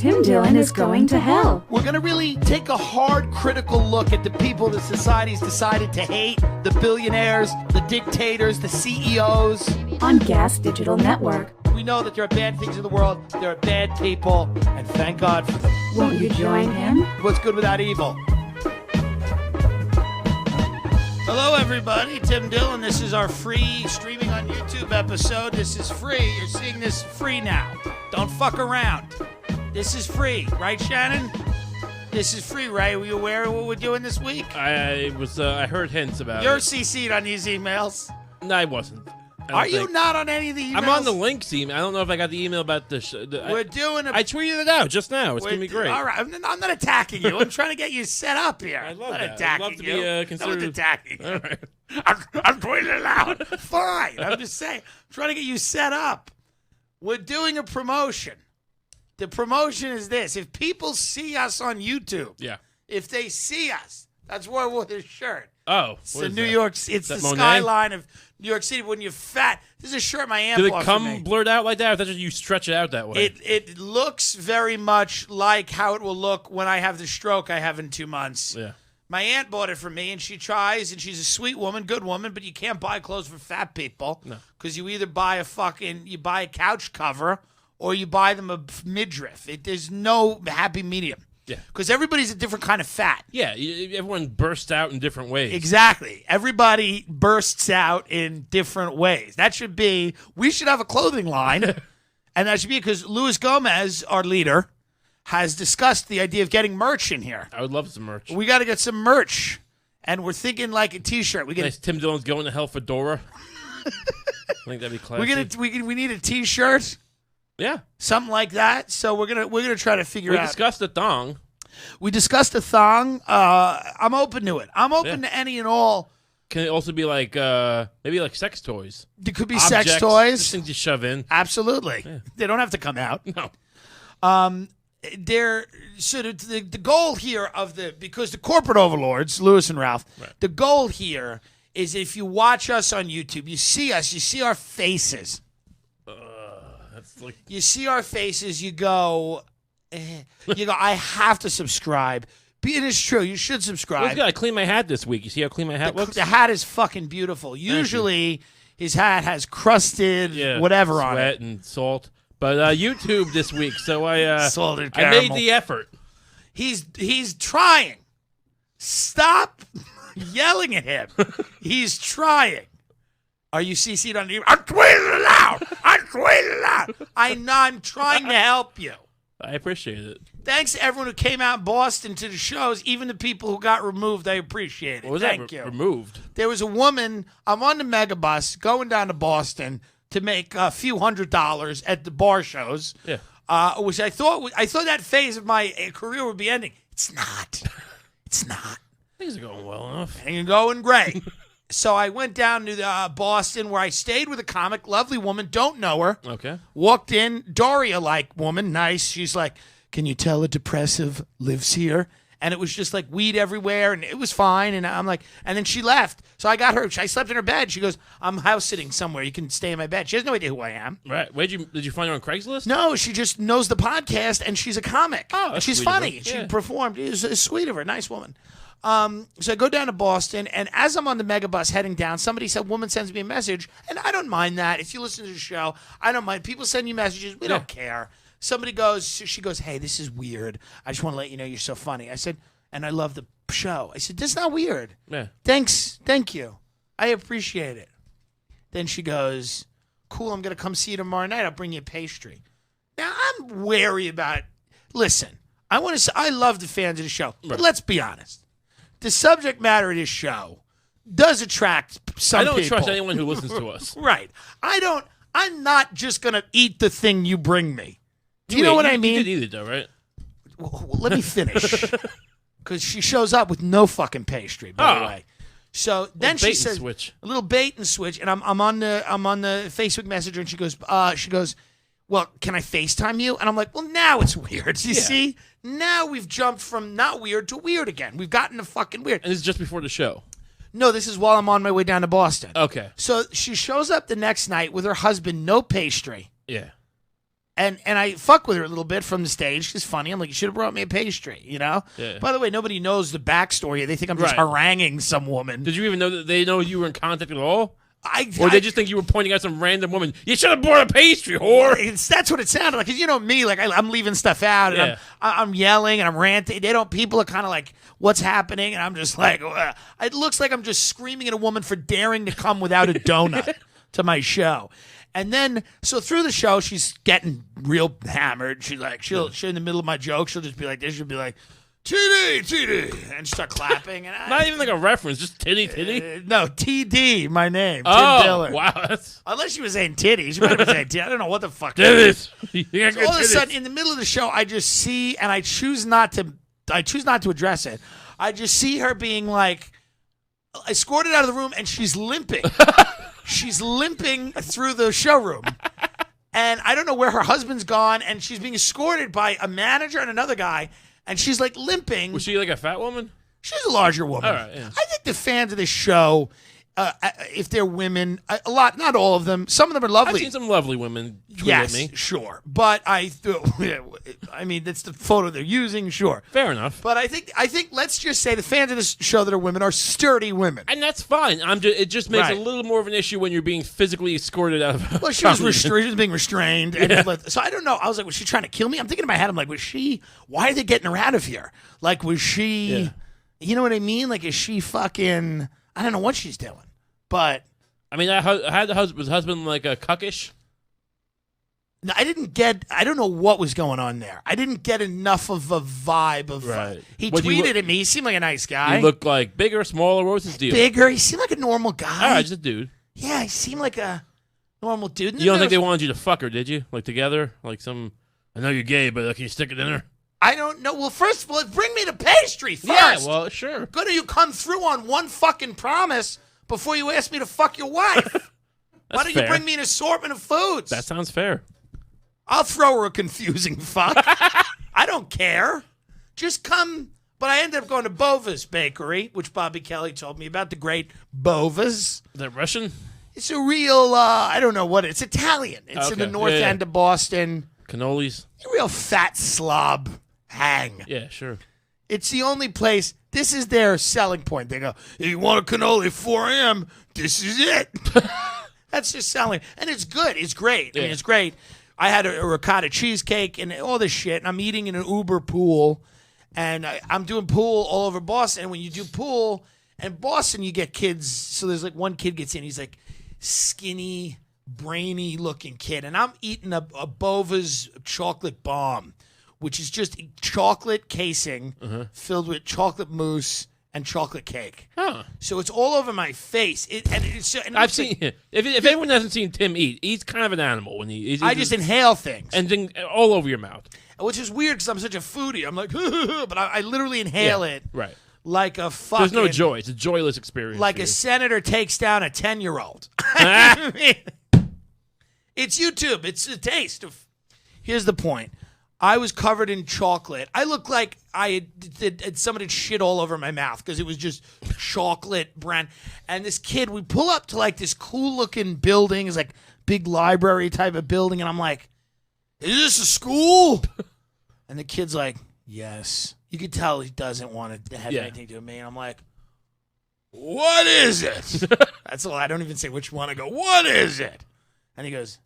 Tim Dillon is going to hell. We're going to really take a hard, critical look at the people that society's decided to hate, the billionaires, the dictators, the CEOs. On Gas Digital Network. We know that there are bad things in the world, there are bad people, and thank God for them. Won't you join him? What's good without evil? Hello, everybody. Tim Dillon. This is our free streaming on YouTube episode. This is free. You're seeing this free now. Don't fuck around. This is free. Right, Shannon? This is free, right? Were you aware of what we're doing this week? I heard hints about You're it. CC'd on these emails. No, I wasn't. Are you not on any of the emails? I'm on the links email. I don't know if I got the email about the We're doing a... I tweeted it out just now. It's going to be great. All right. I'm not attacking you. I'm trying to get you set up here. I love I'm not that. I'd love attacking to you. be considered... No one's attacking you. All right. I'm tweeting it out. Fine. I'm just saying. I'm trying to get you set up. We're doing a promotion. The promotion is this. If people see us on YouTube, Yeah. if they see us, that's why I wore this shirt. Oh, It's what the is New that? York. It's the Monet? skyline of New York City. When you're fat, this is a shirt my aunt Did bought it for me. come blurred out like that, or did you stretch it out that way? It looks very much like how it will look when I have the stroke I have in 2 months. Yeah. My aunt bought it for me, and she tries, and she's a sweet woman, good woman, but you can't buy clothes for fat people. No. Because you either buy a couch cover or you buy them a midriff. There's no happy medium. Yeah. Because everybody's a different kind of fat. Yeah, everyone bursts out in different ways. Exactly. Everybody bursts out in different ways. We should have a clothing line, and that should be because Luis Gomez, our leader, has discussed the idea of getting merch in here. I would love some merch. We got to get some merch, and we're thinking like a T-shirt. We Nice Tim Dillon's going to hell fedora. I think that'd be classy. we need a T-shirt, Yeah. something like that. So we're gonna try to figure We out. discussed the thong. We discussed a thong. I'm open to it. I'm open to any and all. Can it also be like maybe like sex toys? There could be Objects, sex just toys. things you shove in. Absolutely. Yeah. They don't have to come out. No. The goal here because the corporate overlords, Lewis and Ralph, Right. the goal here is if you watch us on YouTube, you see us, you see our faces. That's like You see our faces, you go, I have to subscribe. And it's true, you should I subscribe. got to clean my hat this week. You see how clean my hat looks? The hat is fucking beautiful. Usually his hat has crusted whatever on it. sweat and salt. But YouTube this week, so I Salted I made caramel. the effort. He's trying. Stop yelling at him. He's trying. Are you CC'd on the... I'm tweeting it out. I know. I'm trying to help you. I appreciate it. Thanks to everyone who came out in Boston to the shows, even the people who got removed. I appreciate it. What was Thank that you. removed? There was a woman. I'm on the megabus going down to Boston to make a few $100s at the bar shows. Yeah. Which I thought that phase of my career would be ending. It's not. It's not. Things are going well enough. And you're going great. So I went down to Boston where I stayed with a comic, lovely woman, don't know her. Okay. Walked in, Daria-like woman, nice. She's like, can you tell a depressive lives here? And it was just like weed everywhere, and it was fine. And I'm like, and then she left. So I got her. I slept in her bed. She goes, I'm house sitting somewhere. You can stay in my bed. She has no idea who I am. Right. Did you find her on Craigslist? No, she just knows the podcast, and she's a comic. Oh, that's she's sweet of funny. her. She Yeah. performed. It was sweet of her. Nice woman. So I go down to Boston, and as I'm on the megabus heading down, woman sends me a message, and I don't mind that. If you listen to the show, I don't mind. People send you messages. We don't care. She goes, hey, this is weird. I just want to let you know you're so funny. I said, and I love the show. I said, this is not weird. Yeah. Thanks. Thank you. I appreciate it. Then she goes, cool, I'm going to come see you tomorrow night. I'll bring you a pastry. Now, I'm wary about, listen, I love the fans of the show, but let's be honest. The subject matter of this show does attract some people. I don't trust anyone who listens to us. Right. I'm not just going to eat the thing you bring me. Do you know what I mean? You did eat it, though, right? Well, let me finish. Because she shows up with no fucking pastry, by the way. So then she says, a little bait and switch, and I'm on the Facebook Messenger, and she goes, well, can I FaceTime you? And I'm like, well, now it's weird. You see? Now we've jumped from not weird to weird again. We've gotten to fucking weird. And this is just before the show. No, this is while I'm on my way down to Boston. Okay. So she shows up the next night with her husband, no pastry. Yeah. And I fuck with her a little bit from the stage. She's funny. I'm like, you should have brought me a pastry, you know? Yeah. By the way, nobody knows the backstory. They think I'm just haranguing some woman. Did you even know that they know you were in contact at all? Or they just think you were pointing at some random woman. You should have brought a pastry, whore. That's what it sounded like. Because you know me, like I'm leaving stuff out, and I'm yelling and I'm ranting. People are kind of like, "What's happening?" And I'm just like, it looks like I'm just screaming at a woman for daring to come without a donut to my show. And then, so through the show, she's getting real hammered. She's in the middle of my joke, she'll just be like this. She'll be like, TD, and start clapping. And not even like a reference, just titty. No, TD, my name, Tim Dillon. Wow. Unless she was saying titty. She might have been saying titty. I don't know what the fuck. Titties. So all of a sudden, in the middle of the show, I just see, and I choose not to address it. I just see her being like, escorted out of the room, and she's limping. She's limping through the showroom. And I don't know where her husband's gone, and she's being escorted by a manager and another guy, and she's like limping. Was she like a fat woman? She's a larger woman. All right, yeah. I think the fans of this show, if they're women, a lot, not all of them, some of them are lovely. I've seen some lovely women tweet at me. Yes, sure. But I mean, that's the photo they're using, sure. Fair enough. But I think let's just say the fans of this show that are women are sturdy women. And that's fine. It just makes a little more of an issue when you're being physically escorted out of Well, she was being restrained. And so I don't know. I was like, was she trying to kill me? I'm thinking in my head, I'm like, why are they getting her out of here? Like, was she, you know what I mean? Like, is she fucking, I don't know what she's doing. But I mean, was the husband like a cuckish? No, I don't know what was going on there. I didn't get enough of a vibe of. Right. He tweeted at me. He seemed like a nice guy. He looked like bigger, smaller. What was his deal? Bigger. He seemed like a normal guy. All right, just a dude. Yeah, he seemed like a normal dude. You don't think they wanted you to fuck her, did you? Like together? Like some. I know you're gay, but can you stick it in her? I don't know. Well, first of all, bring me the pastry first. Yeah, well, sure. Good of you come through on one fucking promise before you ask me to fuck your wife. Why don't you bring me an assortment of foods? That sounds fair. I'll throw her a confusing fuck. I don't care. Just come. But I ended up going to Bova's Bakery, which Bobby Kelly told me about, the great Bova's. Is that Russian? It's a real, I don't know what it's Italian. It's in the north end of Boston. Cannolis. A real fat slob hang. Yeah, sure. It's the only place. This is their selling point. They go, if you want a cannoli at 4 a.m., this is it. That's just selling. And it's good. It's great. I mean, it's great. I had a ricotta cheesecake and all this shit, and I'm eating in an Uber pool, and I'm doing pool all over Boston. And when you do pool, in Boston, you get kids. So there's like one kid gets in. He's like skinny, brainy-looking kid. And I'm eating a Bova's chocolate bomb, which is just chocolate casing filled with chocolate mousse and chocolate cake. Huh. So it's all over my face. I've seen it. If anyone hasn't seen Tim eat, he's kind of an animal when I just inhale things. And then all over your mouth. Which is weird because I'm such a foodie. I'm like, but I literally inhale it. Right. Like a fucking... There's no joy. It's a joyless experience. Like a senator takes down a 10-year-old. It's YouTube. It's a taste of... Here's the point. I was covered in chocolate. I looked like somebody had shit all over my mouth because it was just chocolate brand. And this kid, we pull up to like this cool looking building. It's like big library type of building. And I'm like, is this a school? And the kid's like, yes. You could tell he doesn't want to have anything to do with me. And I'm like, what is it? That's all. I don't even say which one. I go, what is it? And he goes,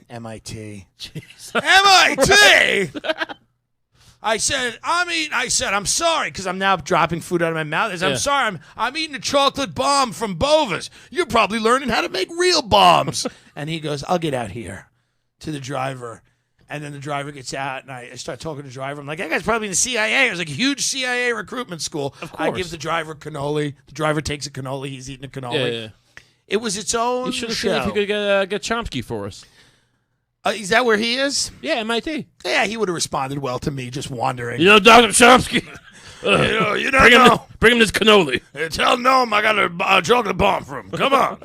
MIT. Jeez. MIT? I said, I'm sorry, because I'm now dropping food out of my mouth. I'm sorry, I'm eating a chocolate bomb from Bova's. You're probably learning how to make real bombs. And he goes, I'll get out here, to the driver. And then the driver gets out, and I start talking to the driver. I'm like, that guy's probably in the CIA. It was like a huge CIA recruitment school. Of course. I give the driver cannoli. The driver takes a cannoli. He's eating a cannoli. Yeah. It was its own You should have show. seen if you could get Chomsky for us. Is that where he is? Yeah, MIT. Yeah, he would have responded well to me just wandering. You know, Dr. Chomsky. You don't know. Bring him this cannoli. Tell Noam I got a chocolate bomb for him. Come on.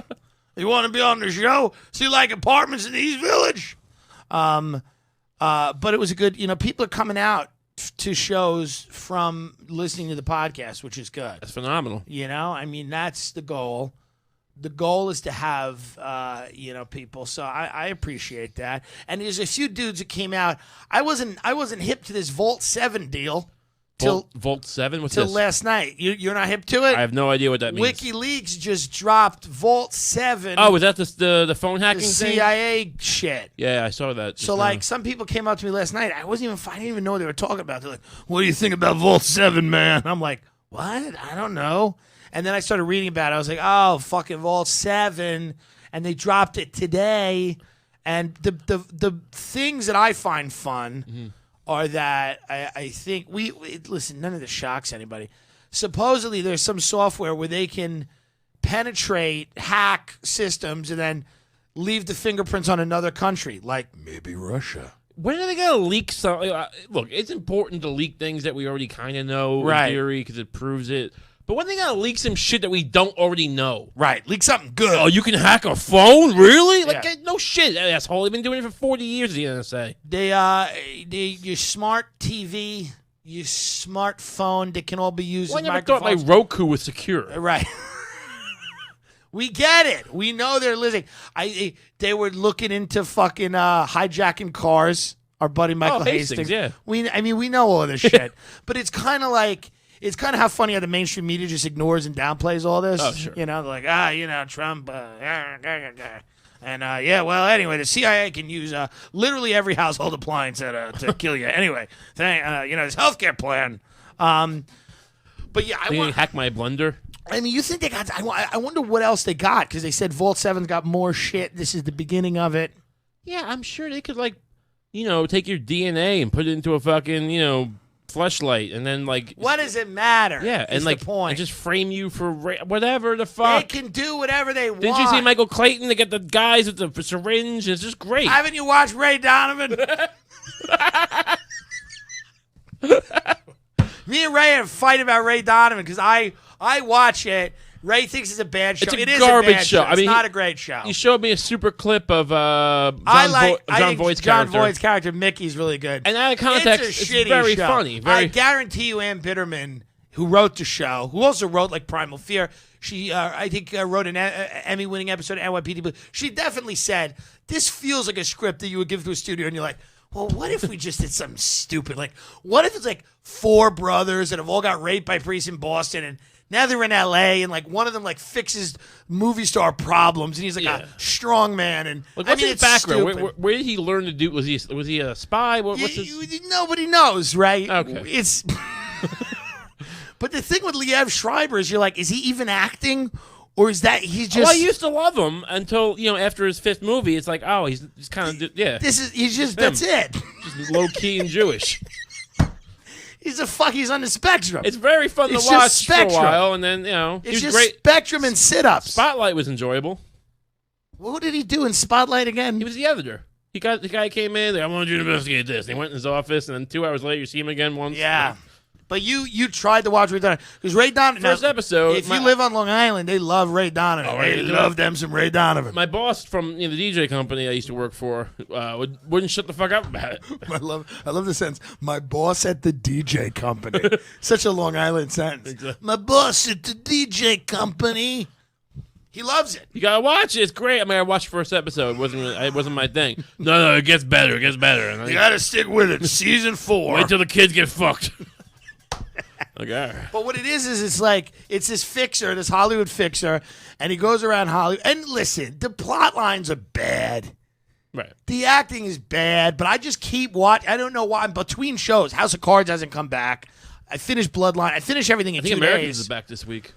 You want to be on the show? See, like apartments in the East Village? But it was a good, people are coming out to shows from listening to the podcast, which is good. That's phenomenal. I mean, that's the goal. The goal is to have, people. So I appreciate that. And there's a few dudes that came out. I wasn't hip to this Vault 7 deal. Vault 7? What's till this? last night. You're not hip to it? I have no idea what that means. WikiLeaks just dropped Vault 7. Oh, was that the phone hacking the thing? CIA shit. Yeah, I saw that. So, some people came up to me last night. I didn't even know what they were talking about. They're like, what do you think about Vault 7, man? I'm like, what? I don't know. And then I started reading about it. I was like, oh, fucking Vault 7. And they dropped it today. And the things that I find fun are that I think listen, none of this shocks anybody. Supposedly there's some software where they can penetrate, hack systems, and then leave the fingerprints on another country, like maybe Russia. When are they going to leak something? Look, it's important to leak things that we already kind of know in theory because it proves it. But when are they going to leak some shit that we don't already know? Right. Leak something good. Oh, you can hack a phone? Really? Like, Yeah. no shit, asshole. They've been doing it for 40 years, the NSA. Your smart TV, your smartphone, they can all be used Well, as I never microphones. thought my Roku was secure. Right. We get it. We know they're listening. They were looking into fucking hijacking cars. Our buddy Michael Hastings. Yeah. We know all of this shit. But it's kind of how funny how the mainstream media just ignores and downplays all this. Oh, sure. They're like, Trump. And anyway, the CIA can use literally every household appliance to kill you. Anyway, this healthcare plan. But yeah, I want to hack my blender. I mean, you think they got? I wonder what else they got because they said Vault 7's got more shit. This is the beginning of it. Yeah, I'm sure they could take your DNA and put it into a fucking fleshlight, and then what does it matter? Yeah, and the point. and just frame you for whatever the fuck. They can do whatever they want. Did you see Michael Clayton? They get the guys with the syringe. It's just great. Haven't you watched Ray Donovan? Me and Ray had a fight about Ray Donovan because I watch it. Ray thinks it's a bad show. It's a garbage show. It's not a great show. You showed me a super clip of John Voight's character. John Voight's character, Mickey's really good. And out of context, it's it's very show. funny. I guarantee you, Ann Bitterman, who wrote the show, who also wrote Primal Fear, she I think wrote an Emmy-winning episode of NYPD. But she definitely said this feels like a script that you would give to a studio, and you're like, well, what if we just did something stupid? What if it's 4 brothers that have all got raped by priests in Boston, and now they're in L.A. and one of them fixes movie star problems, and he's a strong man. And what's his background? Where did he learn to do? Was he a spy? Nobody knows, right? Okay. It's. But the thing with Liev Schreiber is, you're like, is he even acting, or is that he's just? Well, I used to love him until after his 5th movie, it's like, oh, he's kind of that's it. Just low key and Jewish. He's on the spectrum. It's very fun to watch for a while, and then it's he was just great. Spectrum and sit-ups. Spotlight was enjoyable. What did he do in Spotlight again? He was the editor. The guy came in. I wanted you to investigate this. And he went in his office, and then 2 hours later, you see him again once. Yeah. But you tried to watch Ray Donovan because Ray Donovan. First episode. If you live on Long Island, they love Ray Donovan. They love them some Ray Donovan. My boss from the DJ company I used to work for wouldn't shut the fuck up about it. I love the sentence. My boss at the DJ company. Such a Long Island sentence. Exactly. My boss at the DJ company. He loves it. You gotta watch it. It's great. I mean, I watched the first episode. It wasn't my thing. No, it gets better. It gets better. And you gotta stick with it. Season 4. Wait till the kids get fucked. Okay. But what it is it's this fixer, this Hollywood fixer, and he goes around Hollywood. And listen, the plot lines are bad. Right. The acting is bad, but I just keep watching. I don't know why. I'm between shows. House of Cards hasn't come back. I finished Bloodline. I finished everything in 2 days. Americans is back this week.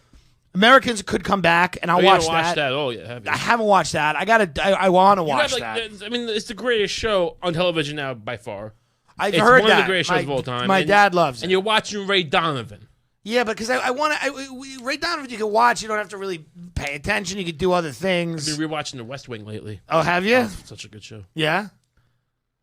Americans could come back, and I'll watch that. You haven't watched that at all yet, have you? I haven't watched that. I want to watch that. I mean, it's the greatest show on television now by far. I've heard that. It's one of the greatest shows of all time. My dad loves it. And you're watching Ray Donovan. Yeah, because I want to. Ray Donovan, you can watch. You don't have to really pay attention. You can do other things. I've been rewatching The West Wing lately. Oh, have you? Oh, such a good show. Yeah.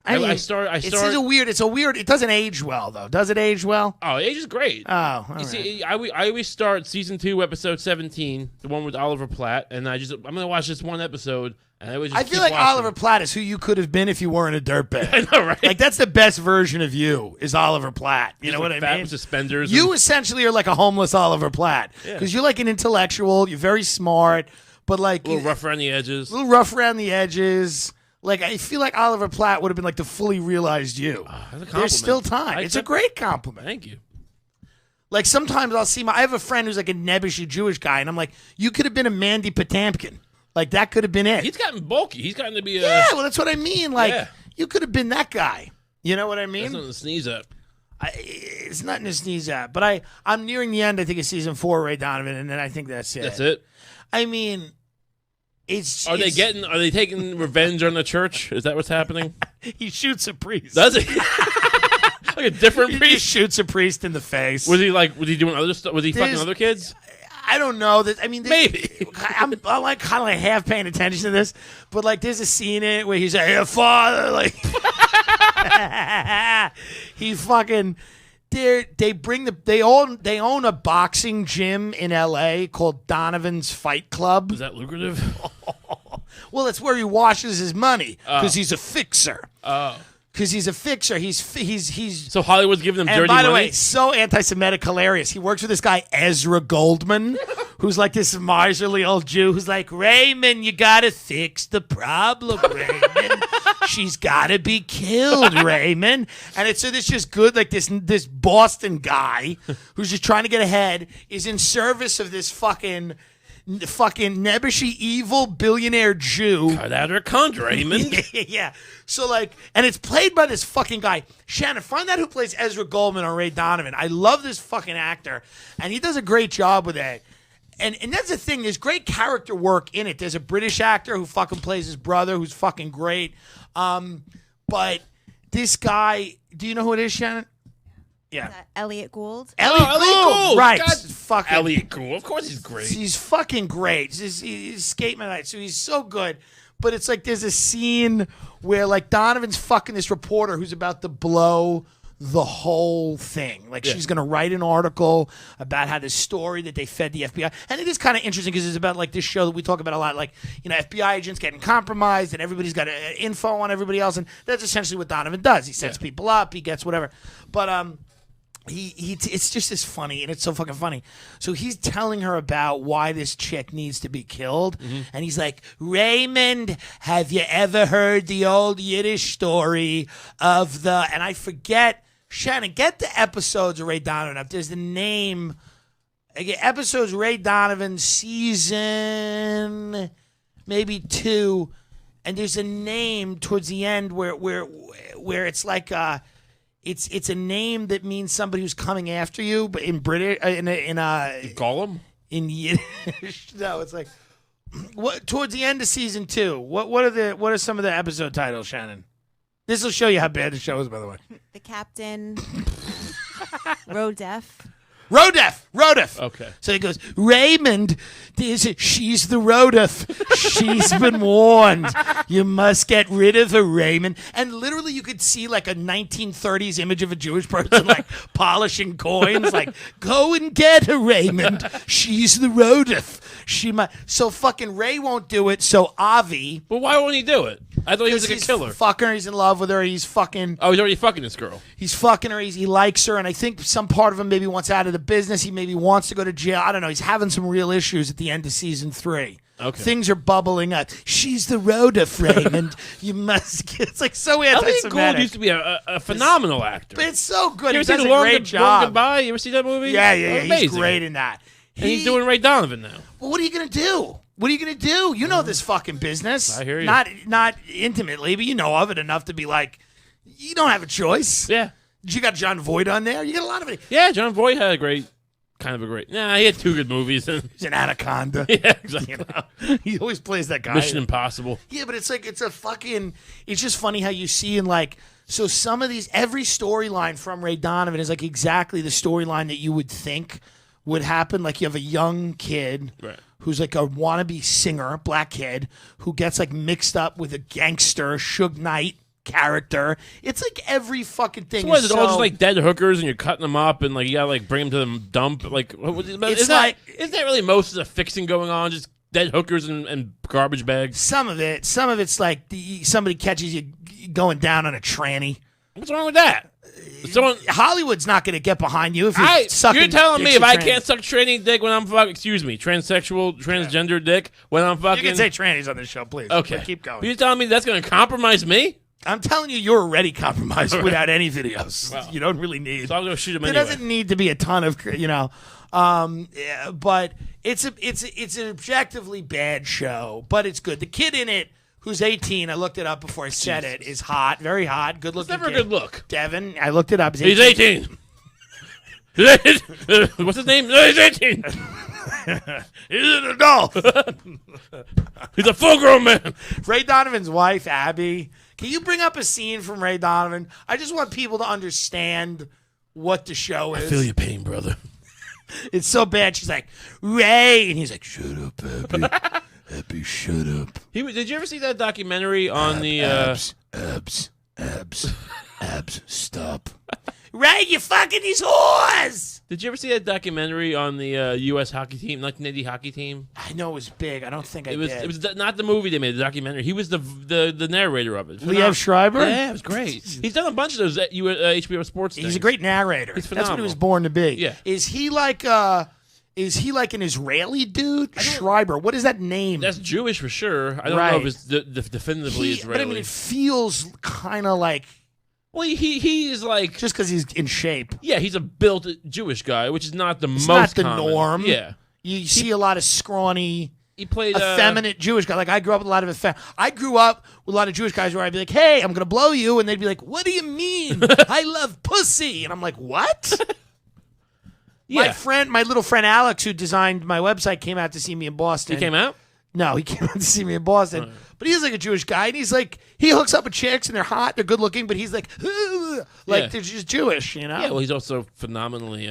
I started. It's a weird. It doesn't age well, though. Does it age well? Oh, it ages great. Oh, you see, I always start season 2, episode 17, the one with Oliver Platt, and I'm gonna watch this one episode. And I feel like Oliver Platt is who you could have been if you weren't a dirtbag. I know, right? That's the best version of you is Oliver Platt. You know what I mean? With suspenders. You essentially are like a homeless Oliver Platt because you're like an intellectual. You're very smart, but like a little rough around the edges. A little rough around the edges. Like, I feel like Oliver Platt would have been like the fully realized you. There's still time. It's a great compliment. Thank you. Like, sometimes I'll see I have a friend who's like a nebbishy Jewish guy, and I'm like, you could have been a Mandy Patinkin. Like, that could have been it. He's gotten bulky. He's gotten to be a... Yeah, well, that's what I mean. Like, you could have been that guy. You know what I mean? That's nothing to sneeze at. It's nothing to sneeze at. But I'm nearing the end, I think, of season 4 of Ray Donovan, and then I think that's it. That's it? I mean... Are they taking revenge on the church? Is that what's happening? He shoots a priest. Does he? Like a different priest? He shoots a priest in the face. Was he doing other stuff? Was he fucking other kids? I don't know. Maybe. I'm like kind of like half paying attention to this, but like there's a scene in it where he's like, "Hey, father," like he fucking. They own a boxing gym in L.A. called Donovan's Fight Club. Is that lucrative? Well, it's where he washes his money because he's a fixer. Oh. Because he's a fixer. He's So Hollywood's giving him dirty money? And by the way, so anti-Semitic, hilarious. He works with this guy, Ezra Goldman, who's like this miserly old Jew who's like, Raymond, you got to fix the problem, Raymond. She's got to be killed, Raymond. And it's so this just good, like this Boston guy who's just trying to get ahead is in service of this fucking nebbishy evil billionaire Jew. Cut out her cunt, Raymond. Yeah. So like, and it's played by this fucking guy. Shannon, find out who plays Ezra Goldman on Ray Donovan. I love this fucking actor, and he does a great job with it. And that's the thing. There's great character work in it. There's a British actor who fucking plays his brother, who's fucking great. But this guy, do you know who it is, Shannon? Yeah. Elliot Gould. Elliot Gould. Right. Fucking Elliot Gould. Of course he's great. He's fucking great. He's skating night, so he's so good. But it's like there's a scene where like Donovan's fucking this reporter who's about to blow the whole thing. Like she's going to write an article about how this story that they fed the FBI. And it is kind of interesting because it's about like this show that we talk about a lot. Like, you know, FBI agents getting compromised and everybody's got info on everybody else. And that's essentially what Donovan does. He sets people up. He gets whatever. But it's just this funny, and it's so fucking funny. So he's telling her about why this chick needs to be killed, and he's like, Raymond, have you ever heard the old Yiddish story of the, and I forget, Shannon, get the episodes of Ray Donovan up. There's the name, episodes Ray Donovan season maybe 2, and there's a name towards the end where it's like It's a name that means somebody who's coming after you, but in British, Gollum? In Yiddish. No, it's like what towards the end of season 2. What are some of the episode titles, Shannon? This will show you how bad the show is, by the way. The Captain. Rodef. Okay. So he goes, Raymond, she's the Rodef. She's been warned. You must get rid of her, Raymond. And literally you could see like a 1930s image of a Jewish person like polishing coins. Like, go and get her, Raymond. She's the Rodef. So fucking Ray won't do it, so Avi. But why won't he do it? I thought he was like a killer. He's fucking her. He's in love with her. He's fucking. Oh, he's already fucking this girl. He's fucking her. He likes her, and I think some part of him maybe wants out of the business. He maybe wants to go to jail. I don't know. He's having some real issues at the end of season 3. Okay. Things are bubbling up. She's the Rodef, Raymond. You must. It's like so anti-Semitic. Elliot Gould used to be a phenomenal actor. But it's so good. You He ever does seen a Long great job. Goodbye? You ever see that movie? Yeah. Amazing. He's great in that. And he's doing Ray Donovan now. Well, what are you gonna do? What are you going to do? You know this fucking business. I hear you. Not intimately, but you know of it enough to be like, you don't have a choice. Yeah. You got John Voight on there. You got a lot of it. Yeah, John Voight had he had 2 good movies. He's an anaconda. Yeah, exactly. You know? He always plays that guy. Mission Impossible. Yeah, but it's like, it's just funny how you see in like, so some of these, every storyline from Ray Donovan is like exactly the storyline that you would think would happen. Like you have a young kid. Right. Who's like a wannabe singer, black kid, who gets like mixed up with a gangster, Suge Knight character. It's like every fucking thing. So what, is it all just like dead hookers and you're cutting them up and like you gotta like bring them to the dump? Like, isn't that really most of the fixing going on? Just dead hookers and garbage bags? Some of it's like somebody catches you going down on a tranny. What's wrong with that? Hollywood's not going to get behind you if you're sucking. You're telling me if I trannies. can't suck tranny dick when I'm fucking, excuse me, transgender dick when I'm fucking. You can say trannies on this show, please. Okay, but keep going. You're telling me that's going to compromise me? I'm telling you, you're already compromised without any videos. Wow. You don't really need. So I'm going to shoot him There anyway. doesn't need to be a ton of, but it's an objectively bad show, but it's good. The kid in it, who's 18, I looked it up before I said it, is hot, very hot, good looking. Never a kid. good look. Devin, I looked it up. He's 18. What's his name? No, he's 18. He's an adult. He's a full-grown man. Ray Donovan's wife, Abby. Can you bring up a scene from Ray Donovan? I just want people to understand what the show is. I feel your pain, brother. It's so bad. She's like, Ray. And he's like, shut up, Abby. Abby, shut up. Did you ever see that documentary on abs, stop. Ray, you fucking these whores. Did you ever see that documentary on the U.S. hockey team, 1980 hockky team? I know it was big. I don't think I did. It was not the movie they made, the documentary. He was the narrator of it. Liev Schreiber? Yeah, it was great. He's done a bunch of those HBO Sports things. He's a great narrator. He's That's what he phenomenal. was born to be. Yeah. Is he like an Israeli dude? Schreiber. What is that name? That's Jewish for sure. I don't know if it's definitively Israeli. But I mean, it feels kind of like. Well, he is like just because he's in shape. Yeah, he's a built Jewish guy, which is not the It's most not the common. norm. Yeah, you see a lot of scrawny. He played effeminate Jewish guy. Like I grew up with a lot of I grew up with a lot of Jewish guys where I'd be like, "Hey, I'm gonna blow you," and they'd be like, "What do you mean? I love pussy." And I'm like, "What?" Yeah. My little friend Alex, who designed my website, came out to see me in Boston. He came out? No, he came out to see me in Boston. Right. But he's like a Jewish guy, and he's like, he hooks up with chicks, and they're hot, they're good looking, but he's like, Yeah. they're just Jewish, you know? Yeah, well, he's also phenomenally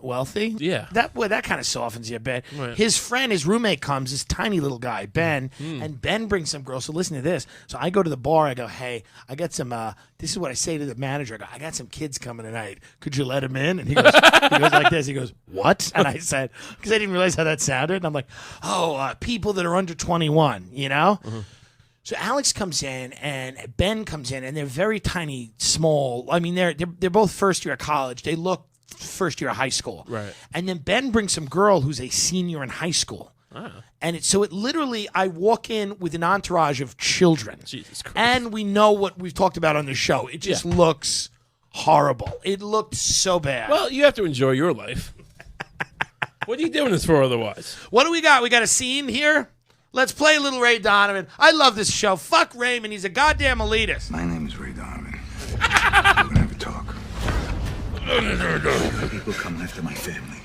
wealthy. Yeah. That kind of softens you a bit. Right. His roommate comes, this tiny little guy, Ben, and Ben brings some girls. So listen to this. So I go to the bar, I go, "Hey, I got some this is what I say to the manager. I go, "I got some kids coming tonight. Could you let them in?" And he goes like this. He goes, "What?" And I said, because I didn't realize how that sounded. And I'm like, "Oh, people that are under 21, you know?" Mm-hmm. So Alex comes in and Ben comes in, and they're very tiny, small. I mean, they're both first year of college. They look first year of high school. Right. And then Ben brings some girl who's a senior in high school. Ah. And it literally, I walk in with an entourage of children. Jesus Christ. And we know what we've talked about on the show. It just looks horrible. It looked so bad. Well, you have to enjoy your life. What are you doing this for otherwise? What do we got? We got a scene here? Let's play a little Ray Donovan. I love this show. Fuck Raymond. He's a goddamn elitist. My name is Ray Donovan. We're gonna have a talk. People coming after my family.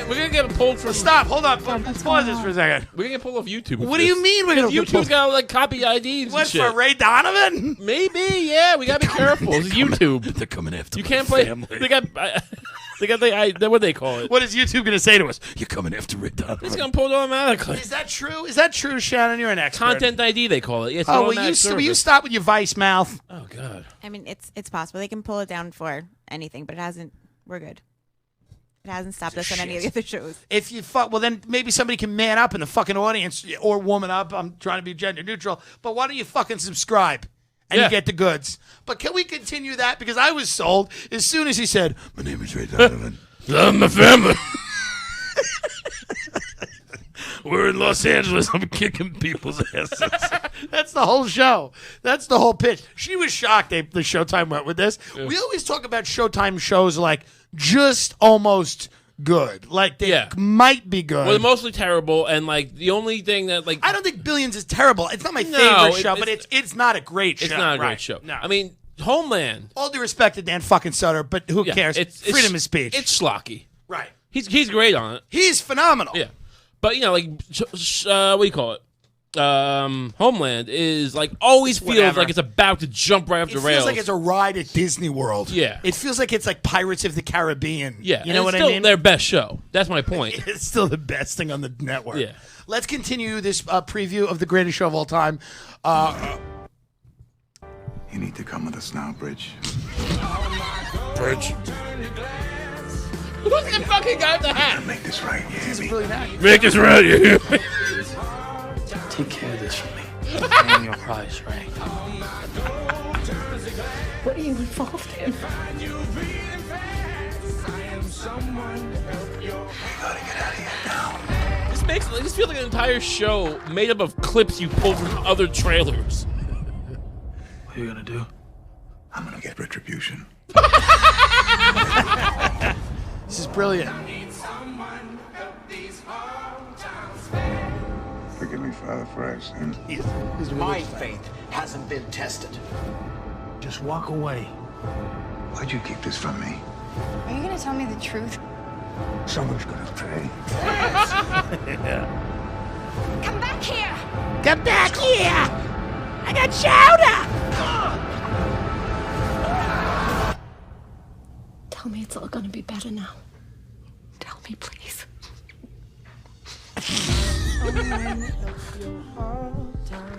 We're gonna get pulled from. Stop. Hold on. Pause this for a second. We're gonna get pulled off YouTube. What do you mean we're gonna get YouTube's pulled? got like copy IDs What, and shit. for Ray Donovan? Maybe, yeah. We gotta be careful. It's YouTube. They're coming after You can't play. They got what do they call it? What is YouTube going to say to us? You're coming after Ray Donovan. It's gonna pull it automatically. Is that true? Is that true, Shannon? You're an expert. Content ID they call it. Yeah, it's Oh, an will you stop with your vice mouth? Oh God. I mean, it's possible. They can pull it down for anything, but it hasn't. We're good. It hasn't stopped us on any of the other shows. If you fuck, well, then maybe somebody can man up in the fucking audience or woman up. I'm trying to be gender neutral, but why don't you fucking subscribe and you get the goods? But can we continue that? Because I was sold as soon as he said, "My name is Ray Donovan. Love my family." We're in Los Angeles. I'm kicking people's asses." That's the whole show. That's the whole pitch. She was shocked the Showtime went with this. Yeah. We always talk about Showtime shows like just almost good. Like they might be good. Well, they're mostly terrible, and like the only thing that like I don't think Billions is terrible. It's not my favorite show, but it's not a great show. It's not a great show. No. I mean, Homeland. All due respect to Dan fucking Sutter, but who cares? It's freedom of speech. It's schlocky. Right. He's great on it. He's phenomenal. Yeah. But you know, like what do you call it? Homeland is like always feels like it's about to jump right off the rails. It feels like it's a ride at Disney World. Yeah. It feels like it's like Pirates of the Caribbean. Yeah. You know what I still mean? Their best show. That's my point. It's still the best thing on the network. Yeah. Let's continue this preview of the greatest show of all time. You need to come with us now, Bridge. Bridge. Who's the fucking guy with the hat? Make this right, you hear me? Really nice. Make this right, you hear me? Take care of this for me. Name your price, Ray. What are you involved in? Gotta get out of here now. This feels like an entire show made up of clips you pull from other trailers. What are you gonna do? I'm gonna get retribution. This is brilliant. Forgive me, Father, for our sin. My faith hasn't been tested. Just walk away. Why'd you keep this from me? Are you gonna tell me the truth? Someone's gonna pay. Come back here! Come back here! I got chowder! Tell me it's all gonna be better now. Tell me, please.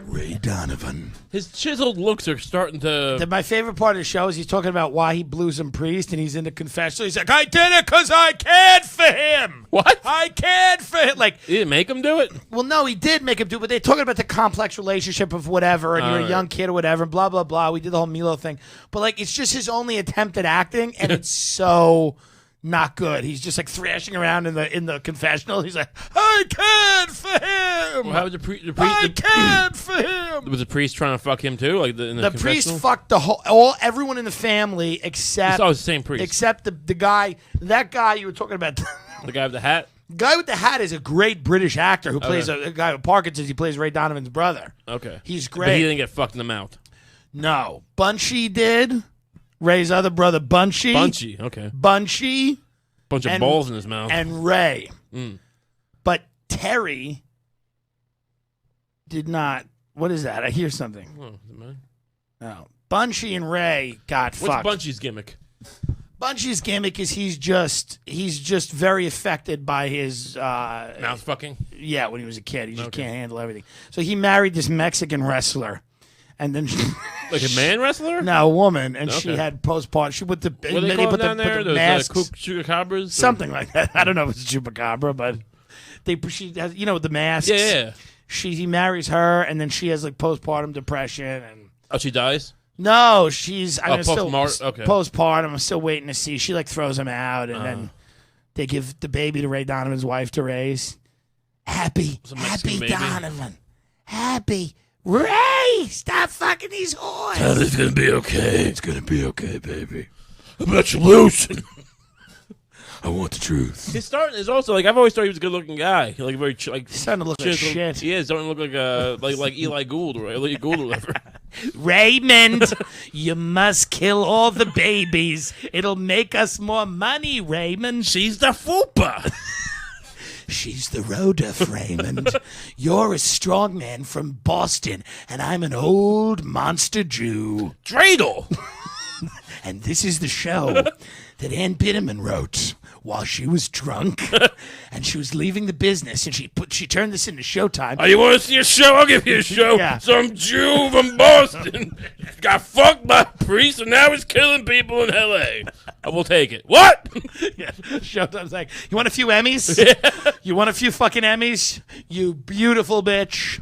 Ray Donovan. His chiseled looks are starting to. My favorite part of the show is he's talking about why he blew some priest, and he's in the confessional. He's like, I did it because I cared for him. What? I cared for him. Like, You didn't make him do it? well, no, he did make him do it, but they're talking about the complex relationship of whatever, and you're a young kid or whatever, and blah, blah, blah. We did the whole Milo thing. But, like, it's just his only attempt at acting, and it's so not good. He's just, like, thrashing around in the confessional. He's like, I cared for him. Well, how was the priest? I cared for him. Was the priest trying to fuck him too? Like in the priest confessional? fucked everyone in the family except It's always the same priest. except the guy, that guy you were talking about. The guy with the hat? The guy with the hat is a great British actor who plays a guy with Parkinson's. He plays Ray Donovan's brother. Okay. He's But great. he didn't get fucked in the mouth. No, Bunchy did. Ray's other brother, Bunchy. Bunchy, okay. Bunchy Bunch of and- balls in his mouth. and Ray. Mm. But Terry did not. What is that? I hear something. Oh, is it mine? No. Bunchy and Ray got What's fucked. Bunchy's gimmick? Bunchy's gimmick is he's just very affected by his Mouth fucking? yeah, when he was a kid. He just Okay. can't handle everything. So he married this Mexican wrestler. And then Like a man wrestler? no, a woman, and she Okay. had postpartum. She put the What do they call them down there? put the Those masks, chupacabras? something like that. I don't know if it's chupacabra, but she has with the masks. Yeah. He marries her, and then she has like postpartum depression, and Oh, she dies? no, she's still okay. postpartum. I'm still waiting to see. She like throws him out, and then they give the baby to Ray Donovan's wife to raise. Happy Mexican baby. Donovan, happy Ray. Stop fucking these whores. It's gonna be okay. It's gonna be okay, baby. I'm not you losing. I want the truth. His start is also like I've always thought he was a good-looking guy. Like very like He's starting to look like chiseled. shit. He is starting to look like Eli Gould or whatever. Raymond, you must kill all the babies. It'll make us more money, Raymond. She's the fupa. She's the Rodef, Raymond. You're a strong man from Boston, and I'm an old monster Jew. Dreidel. And this is the show that Ann Bitterman wrote while she was drunk, and she was leaving the business, and she turned this into Showtime. Oh, you want to see a show? I'll give you a show. Yeah. Some Jew from Boston got fucked by a priest, and now he's killing people in L.A. I will take it. What? Yeah, Showtime's like, you want a few Emmys? You want a few fucking Emmys? You beautiful bitch.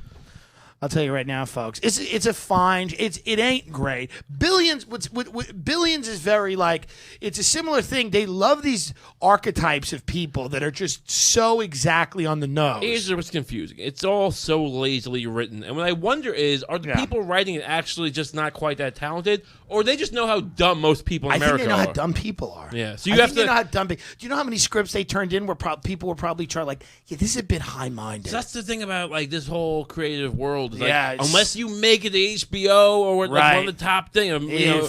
I'll tell you right now, folks. It's a fine. It ain't great. Billions. Billions is very like. It's a similar thing. They love these archetypes of people that are just so exactly on the nose. Here's what's confusing. It's all so lazily written, and what I wonder is, are the people writing it actually just not quite that talented, or they just know how dumb most people in America I think they know are? how dumb people are. Yeah, so I you have think they to. know how dumb. Do you know how many scripts they turned in where people were probably trying like, yeah, this is a bit high-minded. So that's the thing about like this whole creative world. Is, like, Yeah, it's- unless you make it to HBO or like Right. one of the top thing,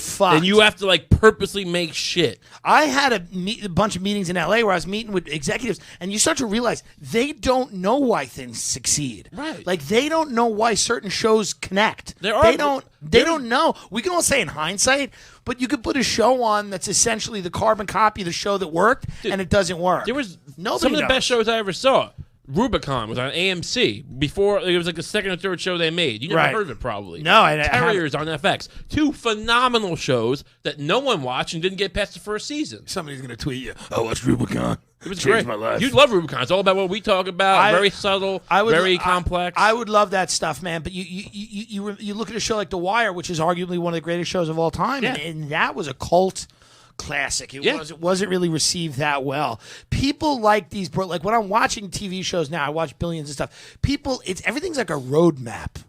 fucked. then you have to like purposely make shit. I had a bunch of meetings in LA where I was meeting with executives, and you start to realize they don't know why things succeed. Right. Like they don't know why certain shows connect. There are- they don't know. We can all say in hindsight, but you could put a show on that's essentially the carbon copy of the show that worked, and it doesn't work. There was Nobody some of the knows. best shows I ever saw. Rubicon was on AMC before. It was like the second or third show they made. You never Right. heard of it, probably. No, I Terriers on FX. 2 phenomenal shows that no one watched and didn't get past the first season. Somebody's gonna tweet you. I watched Rubicon. It was Changed great. my life. You'd love Rubicon. It's all about what we talk about. Very subtle. Very complex. I would love that stuff, man. But you look at a show like The Wire, which is arguably one of the greatest shows of all time, and that was a cult classic. It wasn't really received that well. People like these, like when I'm watching TV shows now, I watch Billions and stuff. Everything's like a roadmap.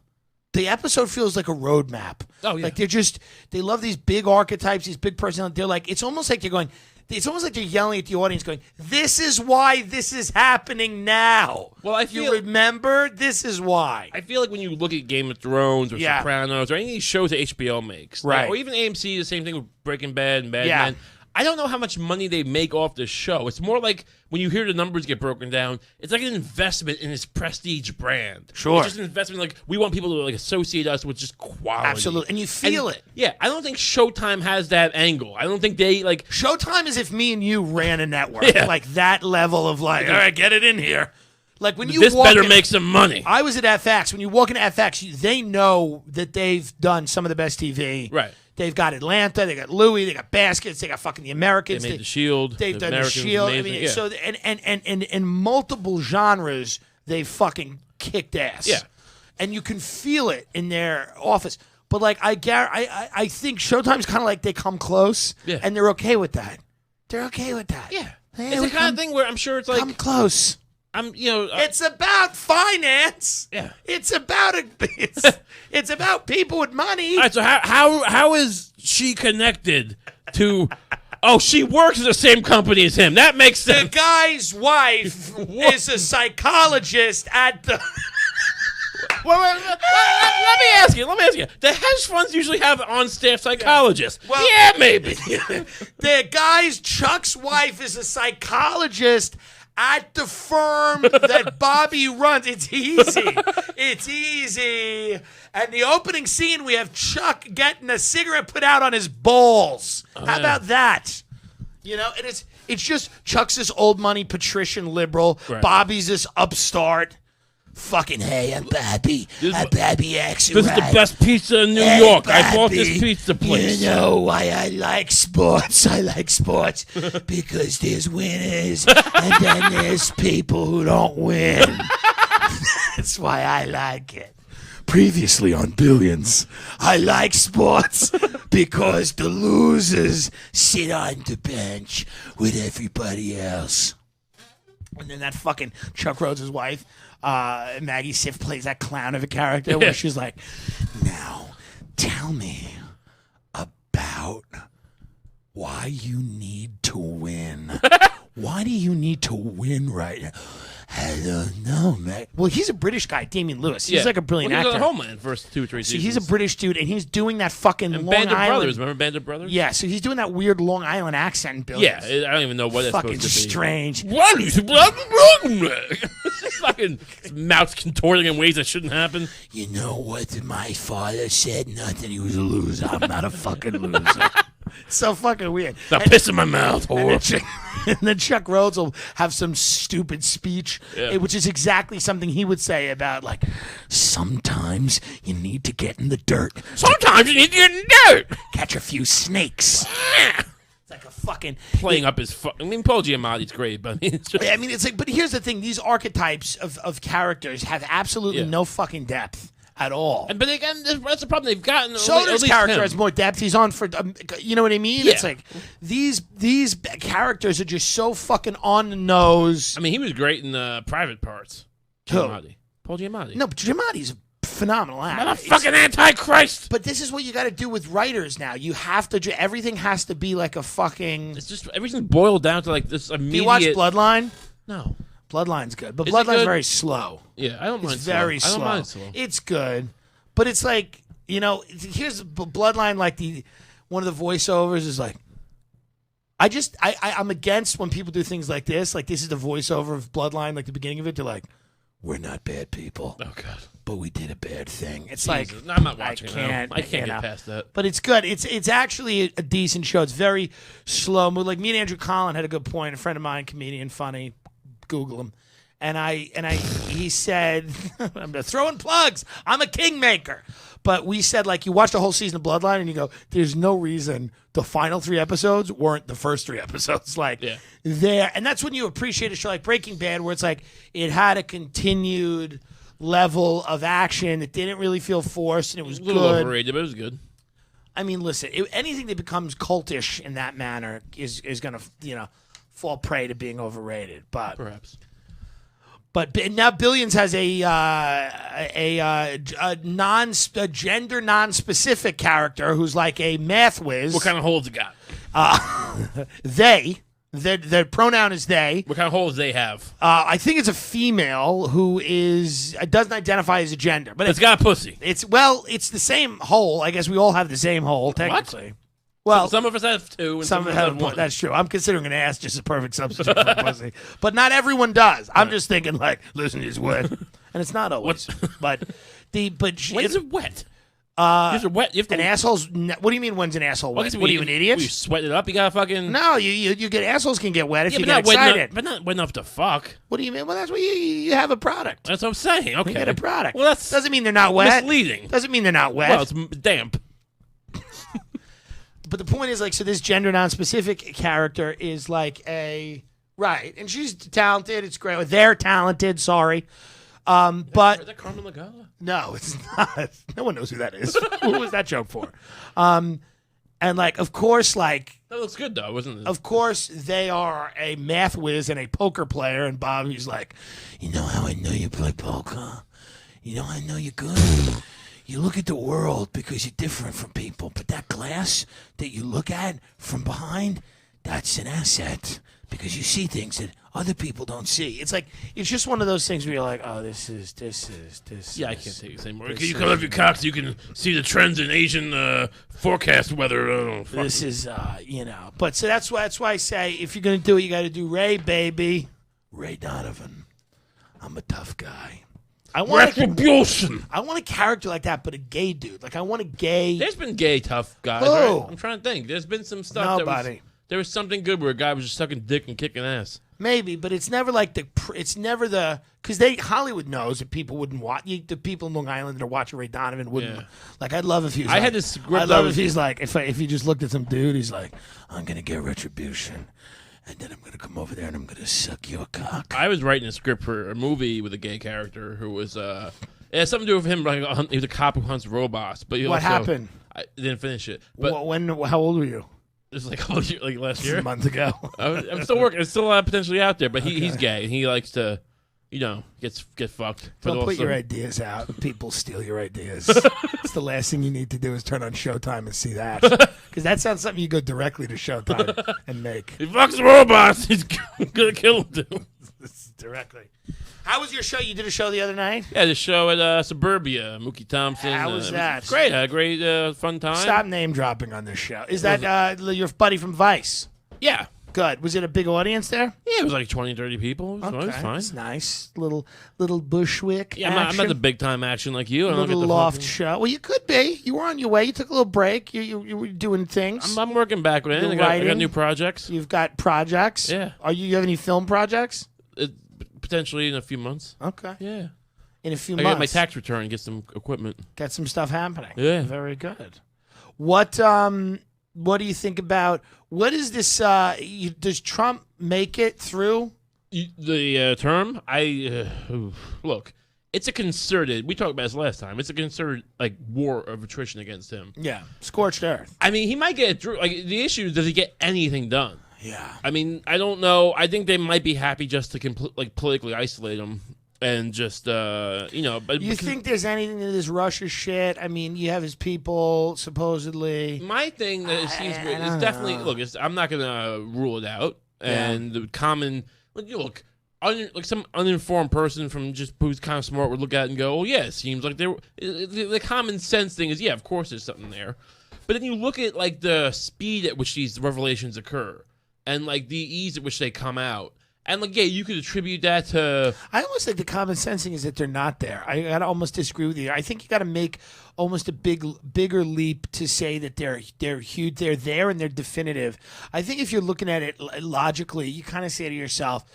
The episode feels like a roadmap. Oh yeah, like they love these big archetypes, these big personalities. They're like, it's almost like they're yelling at the audience, going, "This is why this is happening now." Well, you remember this is why. I feel like when you look at Game of Thrones or Sopranos or any of these shows that HBO makes, right, or even AMC, the same thing with Breaking Bad and Mad Men. I don't know how much money they make off the show. It's more like when you hear the numbers get broken down, it's like an investment in this prestige brand. Sure. It's just an investment. Like, we want people to like associate us with just quality. Absolutely. And you feel it. Yeah. I don't think Showtime has that angle. I don't think they like. Showtime is if me and you ran a network. Like that level of like, all right, get it in here. Like when you make some money. I was at FX. When you walk into FX, they know that they've done some of the best TV. Right. They've got Atlanta, they got Louis, they got Baskets, they got fucking The Americans. They made The Shield. They've done The Shield. I mean, so and multiple genres, they fucking kicked ass. Yeah, and you can feel it in their office. But like I think Showtime's kind of like they come close, and they're okay with that. They're okay with that. Yeah, it's the kind of thing where I'm sure it's like come close. It's about finance. Yeah. It's about it's about people with money. All right, so how is she connected to she works at the same company as him. That makes sense. The guy's wife is a psychologist at the Let me ask you. The hedge funds usually have on-staff psychologists. Well, yeah, maybe. Chuck's wife is a psychologist at the firm that Bobby runs. It's easy. It's easy. And the opening scene, we have Chuck getting a cigarette put out on his balls. How about that? And it's just Chuck's this old money patrician liberal. Right. Bobby's this upstart. Fucking hey, I'm Bobby. I'm Bobby X. This is the best pizza in New York. Bobby, I bought this pizza place. You know why I like sports? I like sports because there's winners and then there's people who don't win. That's why I like it. Previously on Billions, I like sports because the losers sit on the bench with everybody else. And then that fucking Chuck Rhodes' wife, Maggie Siff, plays that clown of a character where she's like, now tell me about why you need to win. Why do you need to win right now? I don't know, man. Well, he's a British guy, Damian Lewis. He's like a brilliant actor. He was on Homeland first 2 or 3 seasons. So he's a British dude, and he's doing that fucking and Long Band of Island. Brothers. Remember Band of Brothers? Yeah, so he's doing that weird Long Island accent in Billions. Yeah, I don't even know what it's fucking supposed to be. strange. Fucking mouth contorting in ways that shouldn't happen. You know what my father said? Nothing. He was a loser. I'm not a fucking loser. So fucking weird. Stop pissing my mouth, whore. And then Chuck Rhodes will have some stupid speech, which is exactly something he would say about, like, sometimes you need to get in the dirt. Sometimes you need to get in the dirt. Catch a few snakes. It's like a fucking... Playing up his... I mean, Paul Giamatti's great, but it's just... it's like... But here's the thing. These archetypes of characters have absolutely no fucking depth. At all. But again, that's the problem they've gotten. Soder's character has more depth. He's on for, you know what I mean? Yeah. It's like these characters are just so fucking on the nose. I mean, he was great in Private Parts. Giamatti. Paul Giamatti. No, but Giamatti's a phenomenal actor. I'm a fucking Antichrist. But this is what you got to do with writers now. You have to. Everything has to be like a fucking. It's just everything boiled down to like this immediate. Do you watch Bloodline? No. Bloodline's good, but Bloodline's very slow. Yeah, I don't mind. It's very slow. I don't mind slow. It's good, but it's like here's Bloodline. Like one of the voiceovers is like, I'm against when people do things like this. Like this is the voiceover of Bloodline, like the beginning of it. They're like, we're not bad people. Oh God. But we did a bad thing. It's Jesus. like No, I'm not watching I it. I can't get past that. But it's good. It's actually a decent show. It's very slow. Like me and Andrew Collin had a good point. A friend of mine, comedian, funny. Google him. He said, I'm throwing plugs. I'm a kingmaker. But we said, like, you watch the whole season of Bloodline and you go, there's no reason the final 3 episodes weren't the first 3 episodes. Like, there. And that's when you appreciate a show like Breaking Bad, where it's like, it had a continued level of action. It didn't really feel forced, and it was a little good. Overrated, but it was good. I mean, listen, anything that becomes cultish in that manner is going to, fall prey to being overrated. But perhaps. But now Billions has a gender non-specific character who's like a math whiz. What kind of holes it got? Their pronoun is they. What kind of holes they have? I think it's a female who doesn't identify as a gender, but it's got a pussy. It's the same hole. I guess we all have the same hole technically. What? Well, some of us have 2, and some of us have 1. That's true. I'm considering an ass just a perfect substitute for pussy, but not everyone does. I'm just thinking like, listen, it's wet, and it's not always. But when is it wet? These are wet. You have to, an asshole's. What do you mean? When's an asshole wet? What are you, an idiot? You sweat it up. You gotta fucking. No, you get assholes can get wet if you get get excited, but not wet enough to fuck. What do you mean? Well, that's what you have a product. That's what I'm saying. Okay, you get a product. Well, that doesn't mean they're not wet. Misleading. Doesn't mean they're not wet. Well, it's damp. But the point is, like, so this gender non-specific character is like right, and she's talented. It's great. They're talented. Sorry, but is that Carmen Lagala? No, it's not. No one knows who that is. Who was that joke for? And like, of course, like that looks good though, wasn't it? Of course, they are a math whiz and a poker player. And Bob, he's like, you know how I know you play poker? You know how I know you're good? You look at the world because you're different from people, but that glass that you look at from behind, that's an asset because you see things that other people don't see. It's like, it's just one of those things where you're like, oh, this is. Yeah, I can't take it anymore. Can you come up your cock so you can see the trends in Asian forecast weather? This is, But so that's why I say, if you're going to do it, you got to do Ray, baby. Ray Donovan. I'm a tough guy. I want a character like that, but a gay dude. Like, I want a gay. There's been gay tough guys. Who? Right? I'm trying to think. There's been some stuff. Nobody. There was something good where a guy was just sucking dick and kicking ass. Maybe, but it's never like because Hollywood knows that people wouldn't watch. The people in Long Island that are watching Ray Donovan wouldn't. Yeah. Like, I'd love if he was. I had this script. I'd love if he's like, if he just looked at some dude, he's like, I'm gonna get retribution. And then I'm going to come over there and I'm going to suck your cock. I was writing a script for a movie with a gay character who was, it had something to do with him. Like, he was a cop who hunts robots. But what happened? I didn't finish it. But how old were you? It was like last year. A month ago. I'm still working. It's still potentially out there. But he's gay. And he likes to, get fucked. Don't put your ideas out. People steal your ideas. It's the last thing you need to do is turn on Showtime and see that. Because that sounds something you go directly to Showtime and make. He fucks robots. He's going to kill them too. Directly. How was your show? You did a show the other night? Yeah, the show at Suburbia. Mookie Thompson. How was that? Great. Had a great fun time. Stop name dropping on this show. Is that your buddy from Vice? Yeah. Good. Was it a big audience there? Yeah, it was like 20, 30 people. It was fine. It's nice. Little Bushwick. Yeah, I'm not the big time action like you. I don't little get the loft show. Well, you could be. You were on your way. You took a little break. You were doing things. I'm working back with it. I got new projects. You've got projects. Yeah. You have any film projects? Potentially in a few months. Okay. Yeah. In a few months. months. I get my tax return. Get some equipment. Got some stuff happening. Yeah. Very good. What do you think about what is this? Does Trump make it through the term? Look. It's a concerted. We talked about this last time. It's a concerted war of attrition against him. Yeah, scorched earth. I mean, he might get it through. Like, the issue is, does he get anything done? Yeah. I mean, I don't know. I think they might be happy just to politically isolate him and just But you think there's anything to this Russia shit? I mean, you have his people supposedly. My thing that seems weird is definitely I'm not gonna rule it out. And the common some uninformed person from just who's kind of smart would look at it and go, "Oh yeah, it seems like there." The common sense thing is, yeah, of course there's something there. But then you look at the speed at which these revelations occur, and the ease at which they come out. And you could attribute that to. I almost think the common sensing is that they're not there. I gotta almost disagree with you. I think you got to make almost a bigger leap to say that they're huge. They're there and they're definitive. I think if you're looking at it logically, you kind of say to yourself,